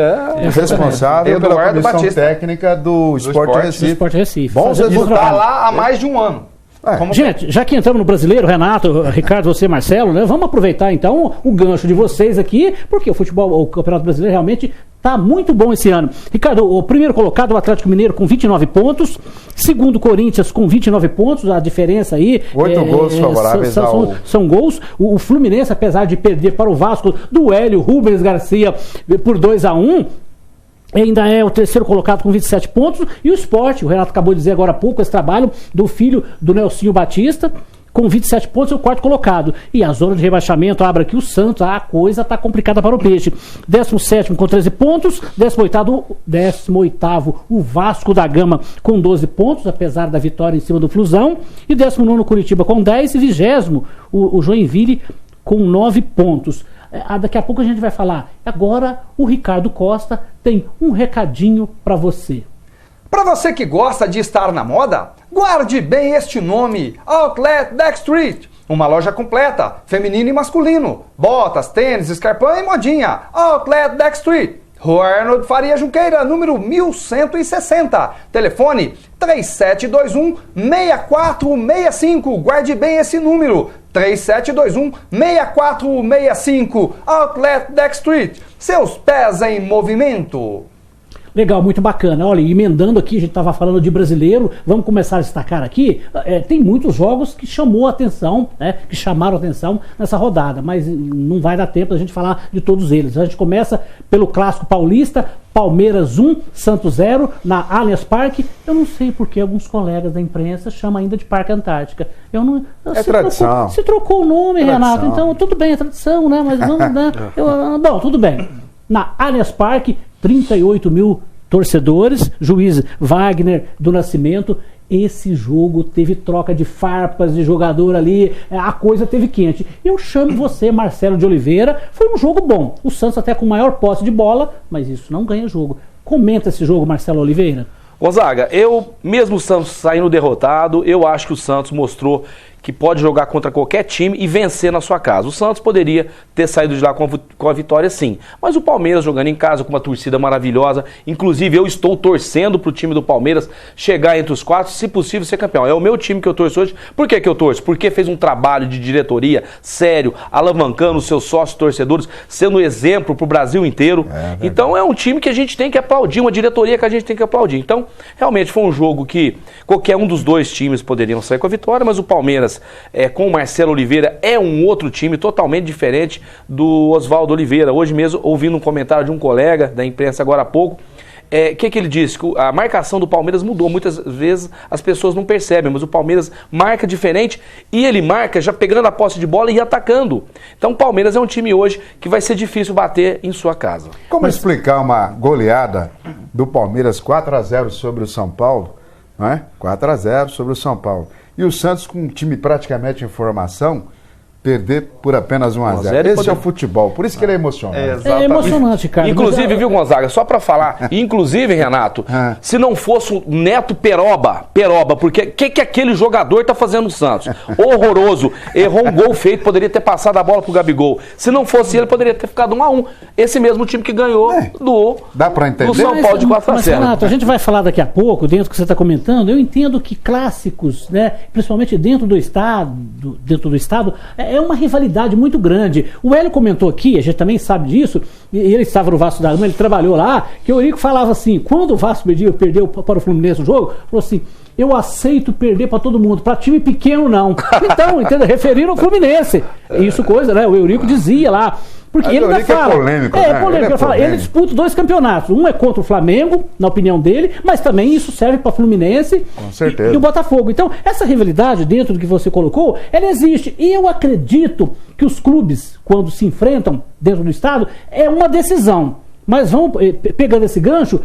Responsável pela Eduardo comissão Batista. técnica do Sport Sport. Recife. Sport Recife. Bons Fazendo resultados. Está trabalho. lá há mais de um ano. Como- Gente, já que entramos no brasileiro, Renato, Ricardo, você, Marcelo, né? Vamos aproveitar então o gancho de vocês aqui, porque o Campeonato Brasileiro realmente tá muito bom esse ano. Ricardo, o primeiro colocado, o Atlético Mineiro, com 29 pontos. Segundo, Corinthians, com 29 pontos. A diferença aí... 8 gols favoráveis são gols. O Fluminense, apesar de perder para o Vasco do Hélio Rubens Garcia por 2-1... ainda é o terceiro colocado com 27 pontos. E o Sport, o Renato acabou de dizer agora há pouco, esse trabalho do filho do Nelsinho Batista, com 27 pontos, é o quarto colocado. E a zona de rebaixamento abre aqui o Santos. A coisa está complicada para o Peixe. 17º com 13 pontos. 18º o Vasco da Gama com 12 pontos, apesar da vitória em cima do Flusão. E 19º o Curitiba com 10. E 20º o Joinville com 9 pontos. Daqui a pouco a gente vai falar. Agora o Ricardo Costa tem um recadinho para você. Para você que gosta de estar na moda, guarde bem este nome: Outlet Dextreet. Uma loja completa, feminino e masculino. Botas, tênis, escarpão e modinha. Outlet Dextreet. Rua Arnold Faria Junqueira, número 1160. Telefone 3721-6465. Guarde bem esse número. 3721-6465. Outlet Dextreet. Seus pés em movimento. Legal, muito bacana. Olha, emendando aqui, a gente estava falando de brasileiro, vamos começar a destacar aqui. Tem muitos jogos que chamou a atenção, né, que chamaram a atenção nessa rodada, mas não vai dar tempo da gente falar de todos eles. A gente começa pelo clássico paulista, Palmeiras 1, Santos 0, na Allianz Parque. Eu não sei porque alguns colegas da imprensa chamam ainda de Parque Antártica. Tradição. Se trocou o nome, Tradição. Renato, então tudo bem, é tradição, né? Mas vamos, né? Bom, tudo bem. Na Allianz Parque, 38 mil torcedores, juiz Wagner do Nascimento. Esse jogo teve troca de farpas de jogador ali, a coisa teve quente. Eu chamo você, Marcelo de Oliveira, foi um jogo bom. O Santos até com maior posse de bola, mas isso não ganha jogo. Comenta esse jogo, Marcelo Oliveira. Gonzaga, mesmo o Santos saindo derrotado, eu acho que o Santos mostrou que pode jogar contra qualquer time e vencer na sua casa. O Santos poderia ter saído de lá com a vitória, sim. Mas o Palmeiras jogando em casa com uma torcida maravilhosa. Inclusive, eu estou torcendo para o time do Palmeiras chegar entre os 4, se possível ser campeão. É o meu time que eu torço hoje. Por que eu torço? Porque fez um trabalho de diretoria sério, alavancando os seus sócios torcedores, sendo exemplo para o Brasil inteiro. Então é um time que a gente tem que aplaudir, uma diretoria que a gente tem que aplaudir. Então, realmente foi um jogo que qualquer um dos dois times poderiam sair com a vitória, mas o Palmeiras, com o Marcelo Oliveira, é um outro time totalmente diferente do Oswaldo Oliveira. Hoje mesmo, ouvindo um comentário de um colega da imprensa agora há pouco, que ele disse? Que a marcação do Palmeiras mudou. Muitas vezes as pessoas não percebem, mas o Palmeiras marca diferente e ele marca já pegando a posse de bola e atacando. Então o Palmeiras é um time hoje que vai ser difícil bater em sua casa. Como explicar uma goleada do Palmeiras 4-0 sobre o São Paulo? Não é? 4-0 sobre o São Paulo. E o Santos, com um time praticamente em formação, perder por apenas 1-0. Esse é o futebol, por isso que ele é emocionante. É emocionante, cara. Inclusive, viu, Gonzaga, só pra falar, inclusive, Renato, se não fosse o Neto Peroba, porque o que aquele jogador tá fazendo no Santos? Horroroso, errou um gol feito, poderia ter passado a bola pro Gabigol. Se não fosse ele, poderia ter ficado 1-1. Esse mesmo time que ganhou Dá pra entender? do São Paulo de 4-0. Mas, Renato, a gente vai falar daqui a pouco, dentro do que você está comentando, eu entendo que clássicos, né, principalmente dentro do estado, é uma rivalidade muito grande. O Hélio comentou aqui, a gente também sabe disso, e ele estava no Vasco da Gama, ele trabalhou lá, que o Eurico falava assim, quando o Vasco perdeu para o Fluminense o jogo, falou assim, eu aceito perder para todo mundo, para time pequeno não. Então, entendeu? Referiram ao Fluminense. Isso coisa, né? O Eurico dizia lá. Porque ele ainda fala. É polêmico, ele disputa 2 campeonatos. Um é contra o Flamengo, na opinião dele, mas também isso serve para Fluminense e o Botafogo. Então, essa rivalidade, dentro do que você colocou, ela existe. E eu acredito que os clubes, quando se enfrentam dentro do estado, é uma decisão. Mas vamos, pegando esse gancho,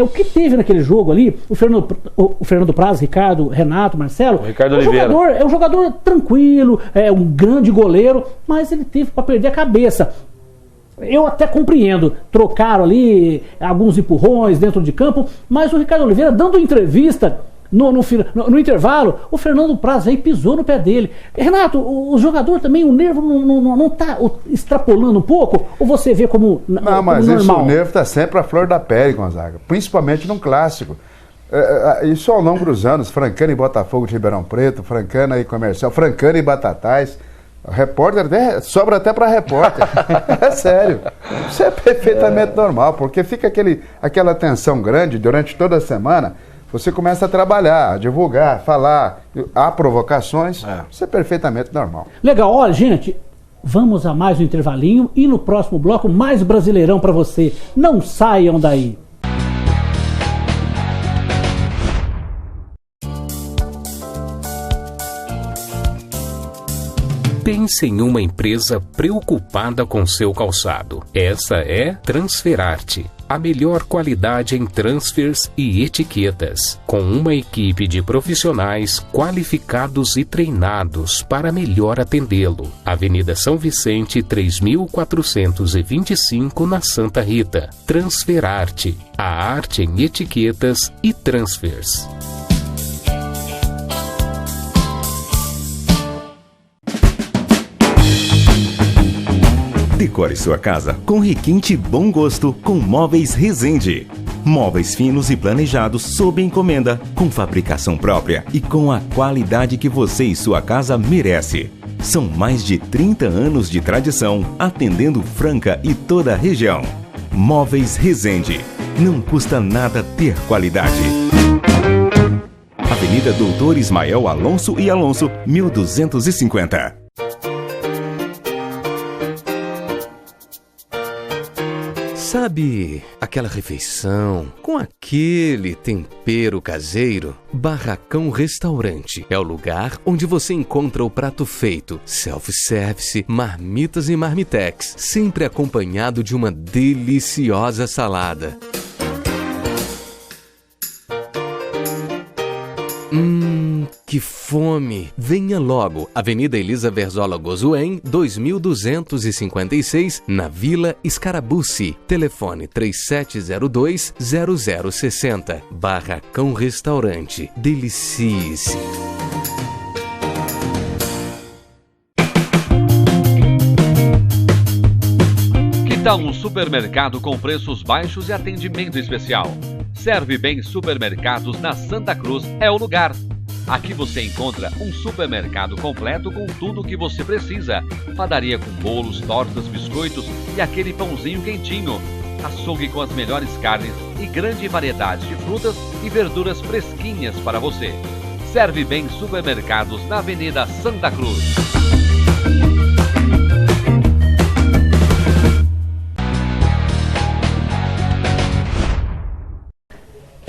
o que teve naquele jogo ali, o Fernando Praz, Ricardo, Renato, Marcelo, o Ricardo Oliveira. É um jogador tranquilo, é um grande goleiro, mas ele teve para perder a cabeça. Eu até compreendo, trocaram ali alguns empurrões dentro de campo, mas o Ricardo Oliveira, dando entrevista no intervalo, o Fernando Praz aí pisou no pé dele. Renato, o jogador também, o nervo não está extrapolando um pouco? Ou você vê como normal? Não, mas isso, o nervo está sempre à flor da pele, Gonzaga, principalmente num clássico. Isso ao longo dos anos, Francana e Botafogo de Ribeirão Preto, Francana e Comercial, Francana e Batatais. Repórter, sobra até para repórter. É sério. Isso é perfeitamente normal, porque fica aquela tensão grande durante toda a semana. Você começa a trabalhar, a divulgar, falar, há provocações, isso é perfeitamente normal. Legal, olha, gente, vamos a mais um intervalinho e no próximo bloco mais Brasileirão para você. Não saiam daí. Pense em uma empresa preocupada com seu calçado. Essa é Transferarte. A melhor qualidade em transfers e etiquetas, com uma equipe de profissionais qualificados e treinados para melhor atendê-lo. Avenida São Vicente, 3425, na Santa Rita. Transferarte, a arte em etiquetas e transfers. Decore sua casa com requinte bom gosto com Móveis Resende. Móveis finos e planejados sob encomenda, com fabricação própria e com a qualidade que você e sua casa merece. São mais de 30 anos de tradição, atendendo Franca e toda a região. Móveis Resende. Não custa nada ter qualidade. Avenida Doutor Ismael Alonso e Alonso, 1250. Sabe aquela refeição com aquele tempero caseiro? Barracão Restaurante é o lugar onde você encontra o prato feito, self-service, marmitas e marmitex, sempre acompanhado de uma deliciosa salada. Que fome! Venha logo, Avenida Elisa Verzola Gozuen, 2256, na Vila Scarabucci. Telefone 3702-0060. Barracão Restaurante. Delicie-se! Que tal um supermercado com preços baixos e atendimento especial? Serve Bem Supermercados na Santa Cruz é o lugar. Aqui você encontra um supermercado completo com tudo o que você precisa. Padaria com bolos, tortas, biscoitos e aquele pãozinho quentinho. Açougue com as melhores carnes e grande variedade de frutas e verduras fresquinhas para você. Serve Bem Supermercados na Avenida Santa Cruz.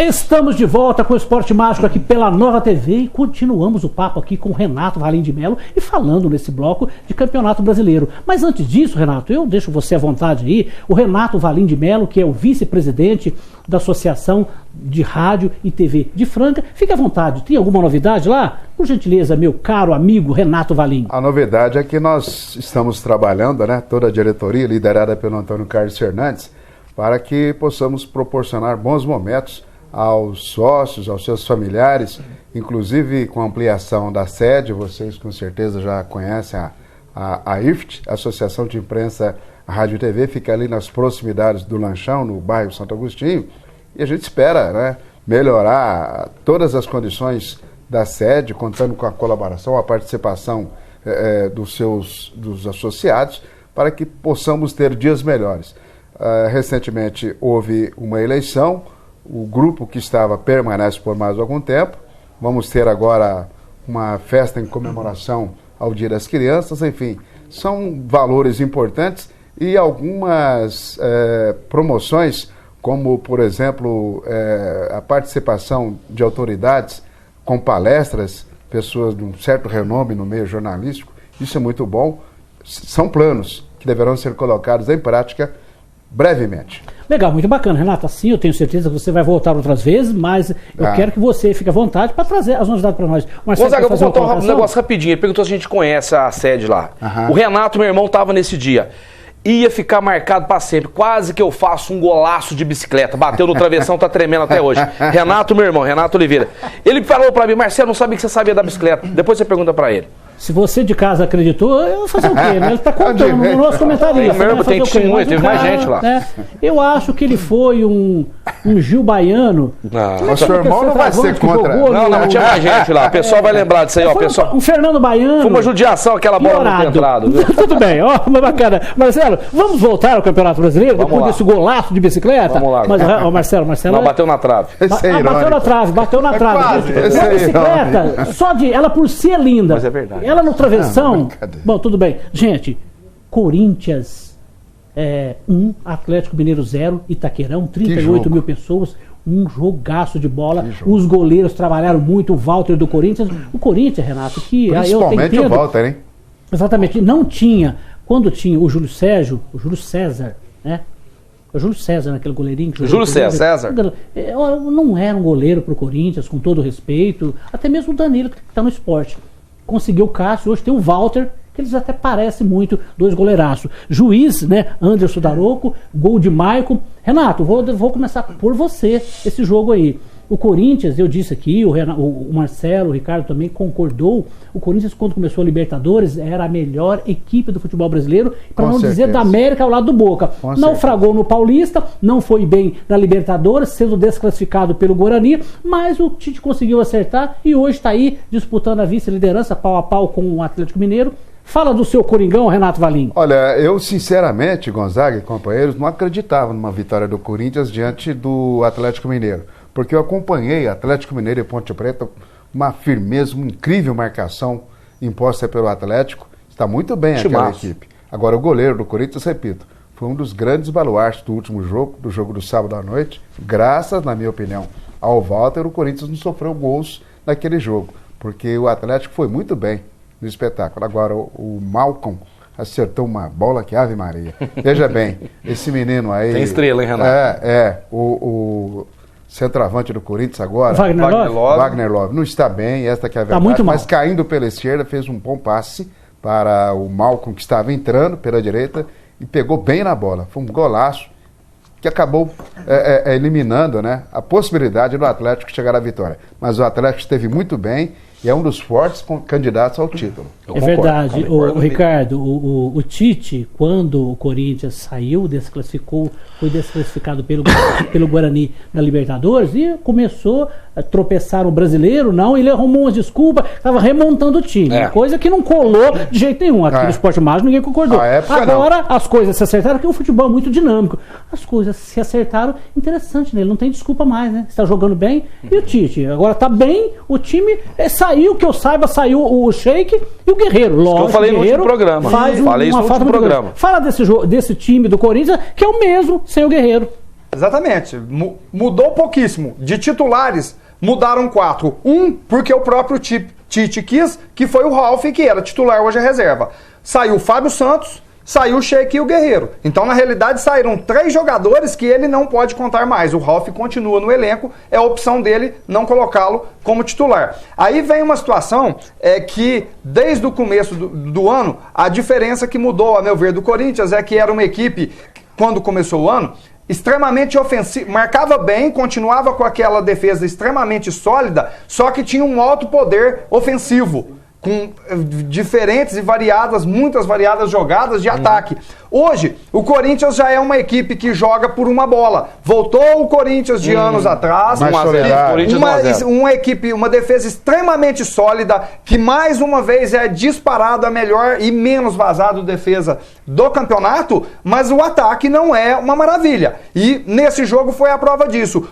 Estamos de volta com o Esporte Mágico aqui pela Nova TV e continuamos o papo aqui com o Renato Valim de Mello e falando nesse bloco de Campeonato Brasileiro. Mas antes disso, Renato, eu deixo você à vontade aí, o Renato Valim de Mello, que é o vice-presidente da Associação de Rádio e TV de Franca. Fique à vontade, tem alguma novidade lá? Por gentileza, meu caro amigo Renato Valim. A novidade é que nós estamos trabalhando, né, toda a diretoria, liderada pelo Antônio Carlos Fernandes, para que possamos proporcionar bons momentos aos sócios, aos seus familiares, inclusive com a ampliação da sede. Vocês com certeza já conhecem a IFT, Associação de Imprensa Rádio e TV, fica ali nas proximidades do Lanchão, no bairro Santo Agostinho, e a gente espera, né, melhorar todas as condições da sede, contando com a colaboração, a participação dos associados, para que possamos ter dias melhores. Recentemente houve uma eleição, o grupo que estava permanece por mais algum tempo. Vamos ter agora uma festa em comemoração ao Dia das Crianças. Enfim, são valores importantes e algumas promoções, como, por exemplo, a participação de autoridades com palestras, pessoas de um certo renome no meio jornalístico. Isso é muito bom. São planos que deverão ser colocados em prática brevemente. Legal, muito bacana, Renato. Assim, eu tenho certeza que você vai voltar outras vezes, mas eu quero que você fique à vontade para trazer as novidades para nós. Gonzaga, eu vou contar um negócio rapidinho. Ele perguntou se a gente conhece a sede lá. O Renato, meu irmão, estava nesse dia. Ia ficar marcado para sempre. Quase que eu faço um golaço de bicicleta. Bateu no travessão, tá tremendo até hoje. Renato, meu irmão, Renato Oliveira. Ele falou para mim, Marcelo, não sabia que você sabia da bicicleta. Depois você pergunta para ele. Se você de casa acreditou, eu vou fazer o quê? Ele está contando no nosso comentário. Tem testemunha, teve mais gente lá. Né? Eu acho que ele foi um Gil Baiano. O seu irmão não vai ser contra. Não, tinha mais gente lá. O pessoal vai lembrar disso aí, ó. Pessoal. Um Fernando Baiano. Foi uma judiação aquela bola não ter entrado. Tudo bem, ó, bacana. Marcelo, vamos voltar ao Campeonato Brasileiro depois desse golaço de bicicleta? Vamos lá. Mas, ó, Marcelo. Não, bateu na trave. Bateu na trave. A bicicleta, só de ela por si é linda. Mas é verdade. Ela no travessão. Bom, tudo bem. Gente, Corinthians 1, Atlético Mineiro 0, Itaquerão, 38 mil pessoas, um jogaço de bola. Os goleiros trabalharam muito, o Walter do Corinthians. O Corinthians, Renato, que principalmente o Walter, hein? Exatamente, não tinha, quando tinha o Júlio César, né? O Júlio César, aquele goleirinho que Júlio César. Não era um goleiro pro Corinthians, com todo respeito. Até mesmo o Danilo, que está no esporte. Conseguiu o Cássio, hoje tem o Walter, que eles até parecem muito, dois goleiraços. Juiz, né, Anderson Daroco, gol de Maicon. Renato, vou começar por você, esse jogo aí. O Corinthians, eu disse aqui, o Marcelo, o Ricardo também concordou, o Corinthians, quando começou a Libertadores, era a melhor equipe do futebol brasileiro, para não dizer da América ao lado do Boca. Naufragou no Paulista, não foi bem na Libertadores, sendo desclassificado pelo Guarani, mas o Tite conseguiu acertar e hoje está aí disputando a vice-liderança pau a pau com o Atlético Mineiro. Fala do seu Coringão, Renato Valim. Olha, eu sinceramente, Gonzaga e companheiros, não acreditava numa vitória do Corinthians diante do Atlético Mineiro. Porque eu acompanhei Atlético Mineiro e Ponte Preta, uma firmeza, uma incrível marcação imposta pelo Atlético. Está muito bem aquela equipe. Agora, o goleiro do Corinthians, repito, foi um dos grandes baluartes do último jogo, do jogo do sábado à noite. Graças, na minha opinião, ao Walter, o Corinthians não sofreu gols naquele jogo, porque o Atlético foi muito bem no espetáculo. Agora, o Malcom acertou uma bola que Ave Maria. Veja bem, esse menino aí... Tem estrela, hein, Renato? O centroavante do Corinthians agora, Wagner Love, não está bem, esta que é a verdade, muito mas caindo pela esquerda, fez um bom passe para o Malcom, que estava entrando pela direita, e pegou bem na bola. Foi um golaço que acabou eliminando, né, a possibilidade do Atlético chegar à vitória. Mas o Atlético esteve muito bem e é um dos fortes candidatos ao título. Verdade, Ricardo, o Tite, quando o Corinthians saiu, foi desclassificado pelo Guarani na Libertadores e começou a tropeçar o brasileiro, ele arrumou umas desculpas, estava remontando o time, coisa que não colou de jeito nenhum. Aqui no Esporte Mágico ninguém concordou. Agora as coisas se acertaram, porque o futebol é muito dinâmico. As coisas se acertaram, interessante, né? Ele não tem desculpa mais, né? Está jogando bem. E o Tite, agora está bem, o time saiu, que eu saiba, saiu o Sheik e o Guerreiro. Lógico, eu falei no último programa. Fala desse time do Corinthians, que é o mesmo sem o Guerreiro. Exatamente. Mudou pouquíssimo. De titulares, mudaram 4. Porque o próprio Tite quis, que foi o Ralf, que era titular, hoje é reserva. Saiu o Fábio Santos, saiu o Sheik e o Guerreiro. Então, na realidade, saíram 3 jogadores que ele não pode contar mais. O Ralf continua no elenco, é a opção dele não colocá-lo como titular. Aí vem uma situação que, desde o começo do ano, a diferença que mudou, a meu ver, do Corinthians é que era uma equipe, quando começou o ano, extremamente ofensiva, marcava bem, continuava com aquela defesa extremamente sólida, só que tinha um alto poder ofensivo, com diferentes e muitas variadas jogadas de ataque. Hoje, o Corinthians já é uma equipe que joga por uma bola. Voltou o Corinthians de anos atrás, uma equipe, uma defesa extremamente sólida, que mais uma vez é disparado a melhor e menos vazado defesa do campeonato, mas o ataque não é uma maravilha. E nesse jogo foi a prova disso.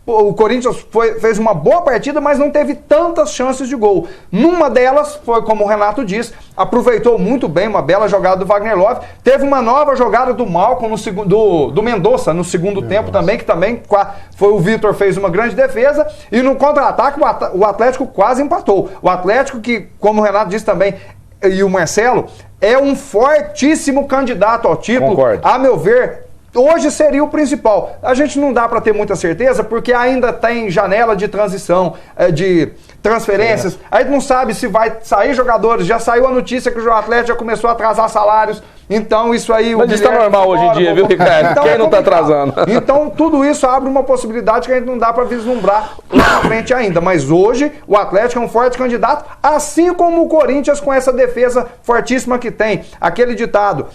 O Corinthians fez uma boa partida, mas não teve tantas chances de gol. Numa delas, foi como o Renato disse, aproveitou muito bem uma bela jogada do Wagner Love. Teve uma nova jogada do Malcom, do Mendonça, no segundo tempo também, que também foi o Vitor, fez uma grande defesa. E no contra-ataque, o Atlético quase empatou. O Atlético, que, como o Renato disse também, e o Marcelo, é um fortíssimo candidato ao título. Concordo. A meu ver, hoje seria o principal. A gente não dá para ter muita certeza, porque ainda tem janela de transição, de transferências. Aí não sabe se vai sair jogadores. Já saiu a notícia que o Atlético já começou a atrasar salários. Então isso aí... Mas isso tá normal hoje em dia, viu, Ricardo? Então, quem não tá atrasando? Então tudo isso abre uma possibilidade que a gente não dá para vislumbrar lá na frente ainda. Mas hoje o Atlético é um forte candidato, assim como o Corinthians com essa defesa fortíssima que tem. Aquele ditado,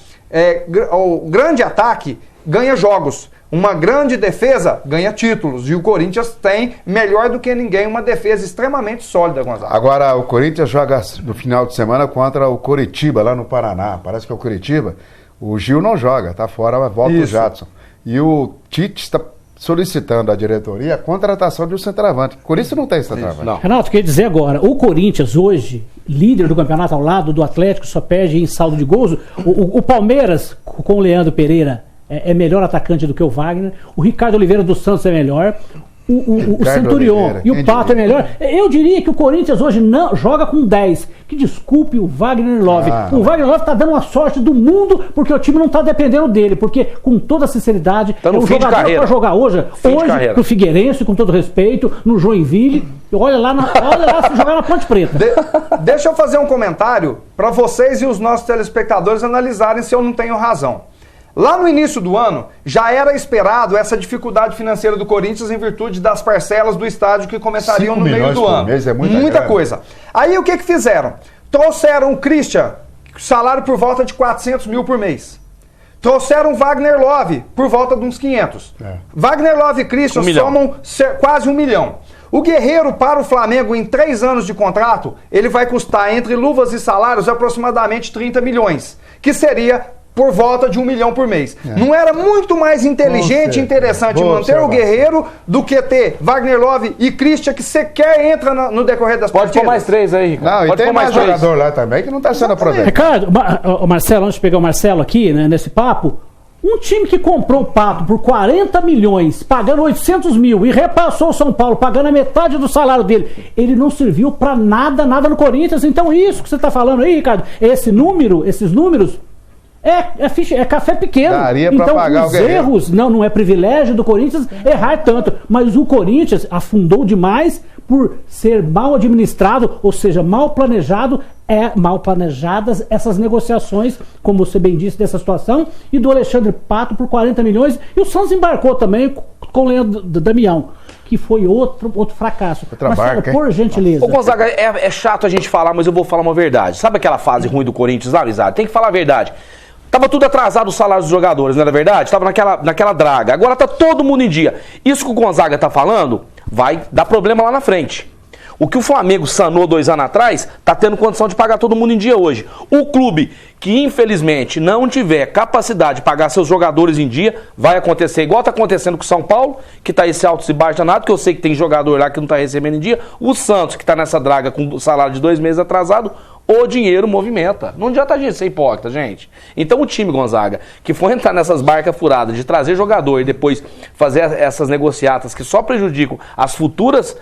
o grande ataque ganha jogos, uma grande defesa ganha títulos, e o Corinthians tem, melhor do que ninguém, uma defesa extremamente sólida, Gonzaga. Agora, o Corinthians joga no final de semana contra o Coritiba, lá no Paraná. Parece que é o Coritiba. O Gil não joga, tá fora, mas volta o Jadson. E o Tite está solicitando à diretoria a contratação de um centroavante. O Corinthians não tem centroavante. Não. Renato, quer dizer agora, o Corinthians hoje, líder do campeonato ao lado do Atlético, só perde em saldo de gols. O Palmeiras, com o Leandro Pereira, é melhor atacante do que o Wagner. O Ricardo Oliveira dos Santos é melhor. O Centurion Oliveira, e o Pato é melhor. Eu diria que o Corinthians hoje não joga com 10. Que desculpe o Wagner Love. O Wagner Love está dando uma sorte do mundo, porque o time não está dependendo dele. Porque, com toda sinceridade, tá no é um jogador para jogar hoje pro Figueirense, com todo respeito, no Joinville. Olha lá se jogar na Ponte Preta. Deixa eu fazer um comentário para vocês e os nossos telespectadores analisarem se eu não tenho razão. Lá no início do ano, já era esperado essa dificuldade financeira do Corinthians em virtude das parcelas do estádio que começariam no meio do ano. Mês é muita coisa. Aí o que fizeram? Trouxeram o Christian, salário por volta de 400 mil por mês. Trouxeram o Wagner Love, por volta de uns 500. Wagner Love e Christian somam quase 1 milhão. O Guerreiro para o Flamengo em 3 anos de contrato, ele vai custar entre luvas e salários aproximadamente 30 milhões, que seria por volta de 1 milhão por mês. Não era muito mais inteligente e interessante manter o Guerreiro do que ter Wagner Love e Christian, que sequer entra no decorrer das partidas? Pode pôr mais 3 aí, Ricardo. Não, pode e tem mais jogador lá também que não está sendo aproveitado. Ricardo, o Marcelo, antes de pegar o Marcelo aqui, né, nesse papo, um time que comprou o Pato por 40 milhões, pagando 800 mil, e repassou o São Paulo, pagando a metade do salário dele, ele não serviu para nada no Corinthians. Então isso que você está falando aí, Ricardo, esses números, é café pequeno. Daria pra então, pagar os erros, não é privilégio do Corinthians errar tanto. Mas o Corinthians afundou demais por ser mal administrado, ou seja, mal planejadas essas negociações, como você bem disse, dessa situação, e do Alexandre Pato por 40 milhões. E o Santos embarcou também com o Leandro Damião, que foi outro fracasso. Marcelo, por gentileza. Ô Gonzaga, é chato a gente falar, mas eu vou falar uma verdade. Sabe aquela fase ruim do Corinthians lá, Lizardo? Tem que falar a verdade. Tava tudo atrasado os salários dos jogadores, não era verdade? Tava naquela draga. Agora tá todo mundo em dia. Isso que o Gonzaga tá falando vai dar problema lá na frente. O que o Flamengo sanou 2 anos atrás, tá tendo condição de pagar todo mundo em dia hoje. O clube que infelizmente não tiver capacidade de pagar seus jogadores em dia, vai acontecer igual tá acontecendo com o São Paulo, que tá esse altos e baixos danado, que eu sei que tem jogador lá que não tá recebendo em dia. O Santos, que tá nessa draga com o salário de 2 meses atrasado. o dinheiro movimenta. Não adianta a gente ser hipócrita, gente. Então o time, Gonzaga, que for entrar nessas barcas furadas de trazer jogador e depois fazer essas negociatas que só prejudicam as futuras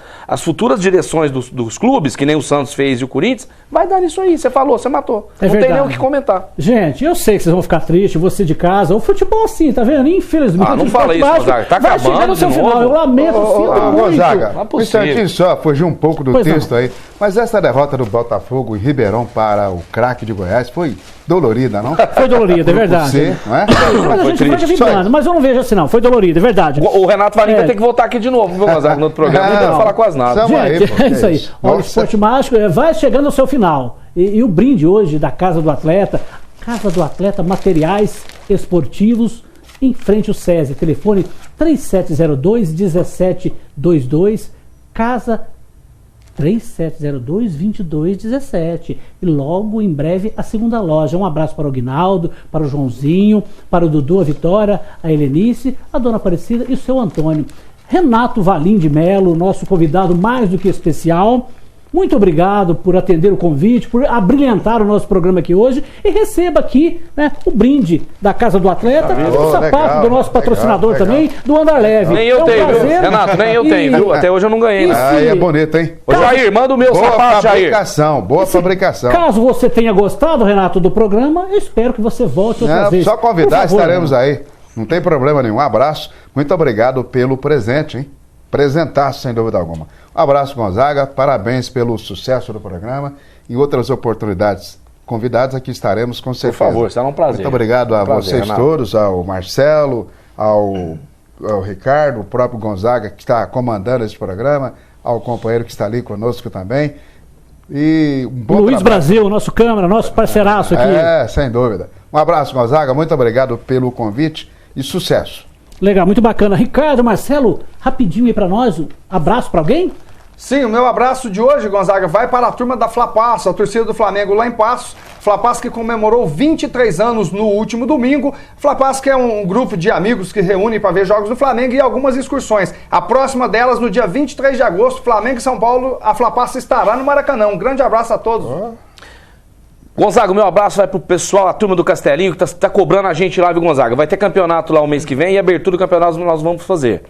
direções dos clubes, que nem o Santos fez e o Corinthians, vai dar nisso aí. Você falou, você matou. Não tem nem o que comentar. Gente, eu sei que vocês vão ficar tristes, você de casa. O futebol assim, tá vendo? Infelizmente. Não fala isso, Gonzaga. Tá acabando. Vai chegar no seu final. Eu lamento, sinto muito. Gonzaga, um instantinho só, fugiu um pouco do texto aí. Mas essa derrota do Botafogo em Ribeirão para o craque de Goiás foi dolorida, não? Foi dolorida, é verdade. Você, não é? Mas a gente vai vibrando, mas eu não vejo assim não, foi dolorida, é verdade. O Renato Valim vai ter que voltar aqui de novo, viu, Gonzaga, no outro programa, não deve falar quase nada. Gente, é isso aí. Olha, o Esporte Mágico vai chegando ao seu final. E o brinde hoje da Casa do Atleta, materiais esportivos, em frente ao SESI, telefone 3702-1722, Casa 3702-2217. E logo em breve a segunda loja. Um abraço para o Aguinaldo, para o Joãozinho, para o Dudu, a Vitória, a Helenice, a Dona Aparecida e o seu Antônio. Renato Valim de Melo, nosso convidado mais do que especial. Muito obrigado por atender o convite, por abrilhantar o nosso programa aqui hoje. E receba aqui, né, o brinde da Casa do Atleta, o sapato do nosso patrocinador também, do Andar Leve. Nem eu tenho, viu? Renato, nem eu tenho, viu? Até hoje eu não ganhei. Aí é bonito, hein? Ô, Jair, manda o meu sapato, Jair. Boa fabricação. Caso você tenha gostado, Renato, do programa, eu espero que você volte outra vez. Só convidar, estaremos aí. Não tem problema nenhum. Um abraço. Muito obrigado pelo presente, hein? Presentaço, sem dúvida alguma. Um abraço, Gonzaga. Parabéns pelo sucesso do programa. Em outras oportunidades convidados, aqui estaremos com certeza. Por favor, será um prazer. Muito obrigado a vocês, Renato, todos, ao Marcelo, ao Ricardo, o próprio Gonzaga, que está comandando esse programa, ao companheiro que está ali conosco também. E um bom Luiz trabalho. Brasil, nosso câmera, nosso parceiraço aqui. Sem dúvida. Um abraço, Gonzaga. Muito obrigado pelo convite e sucesso. Legal, muito bacana. Ricardo, Marcelo, rapidinho aí pra nós, um abraço pra alguém? Sim, o meu abraço de hoje, Gonzaga, vai para a turma da Flapasso, a torcida do Flamengo lá em Passos. Flapasso que comemorou 23 anos no último domingo. Flapasso que é um grupo de amigos que reúne para ver jogos do Flamengo e algumas excursões. A próxima delas, no dia 23 de agosto, Flamengo e São Paulo, a Flapasso estará no Maracanã. Um grande abraço a todos. Gonzaga, o meu abraço vai pro pessoal, a turma do Castelinho, que tá cobrando a gente lá, viu, Gonzaga? Vai ter campeonato lá o mês que vem e abertura do campeonato nós vamos fazer.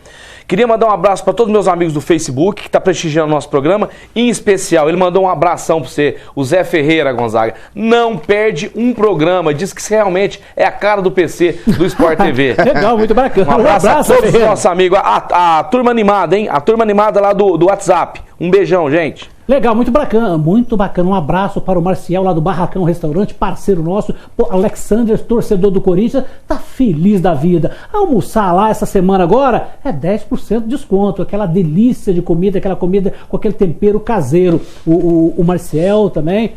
Queria mandar um abraço para todos os meus amigos do Facebook, que tá prestigiando o nosso programa. Em especial, ele mandou um abração para você, o Zé Ferreira, Gonzaga. Não perde um programa, diz que realmente é a cara do PC do Sport TV. Legal, muito bacana. Um abraço a todos os nossos amigos, a turma animada, hein? A turma animada lá do WhatsApp. Um beijão, gente. Legal, muito bacana, muito bacana. Um abraço para o Marcial lá do Barracão Restaurante, parceiro nosso. Pô, Alexander, torcedor do Corinthians, tá feliz da vida. Almoçar lá essa semana agora é 10% de desconto. Aquela delícia de comida, aquela comida com aquele tempero caseiro. O Marcial também.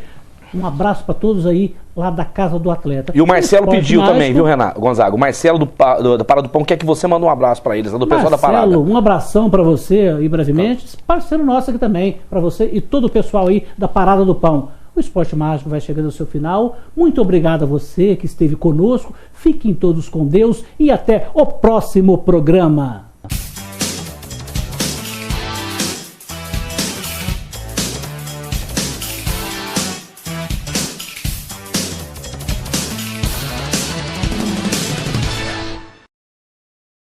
Um abraço para todos aí lá da Casa do Atleta. E o Marcelo pediu também, viu, Renato Gonzaga? O Marcelo da Parada do Pão quer que você mande um abraço para eles, do pessoal da Parada. Marcelo, um abração para você aí brevemente, parceiro nosso aqui também, para você e todo o pessoal aí da Parada do Pão. O Esporte Mágico vai chegando ao seu final. Muito obrigado a você que esteve conosco. Fiquem todos com Deus e até o próximo programa.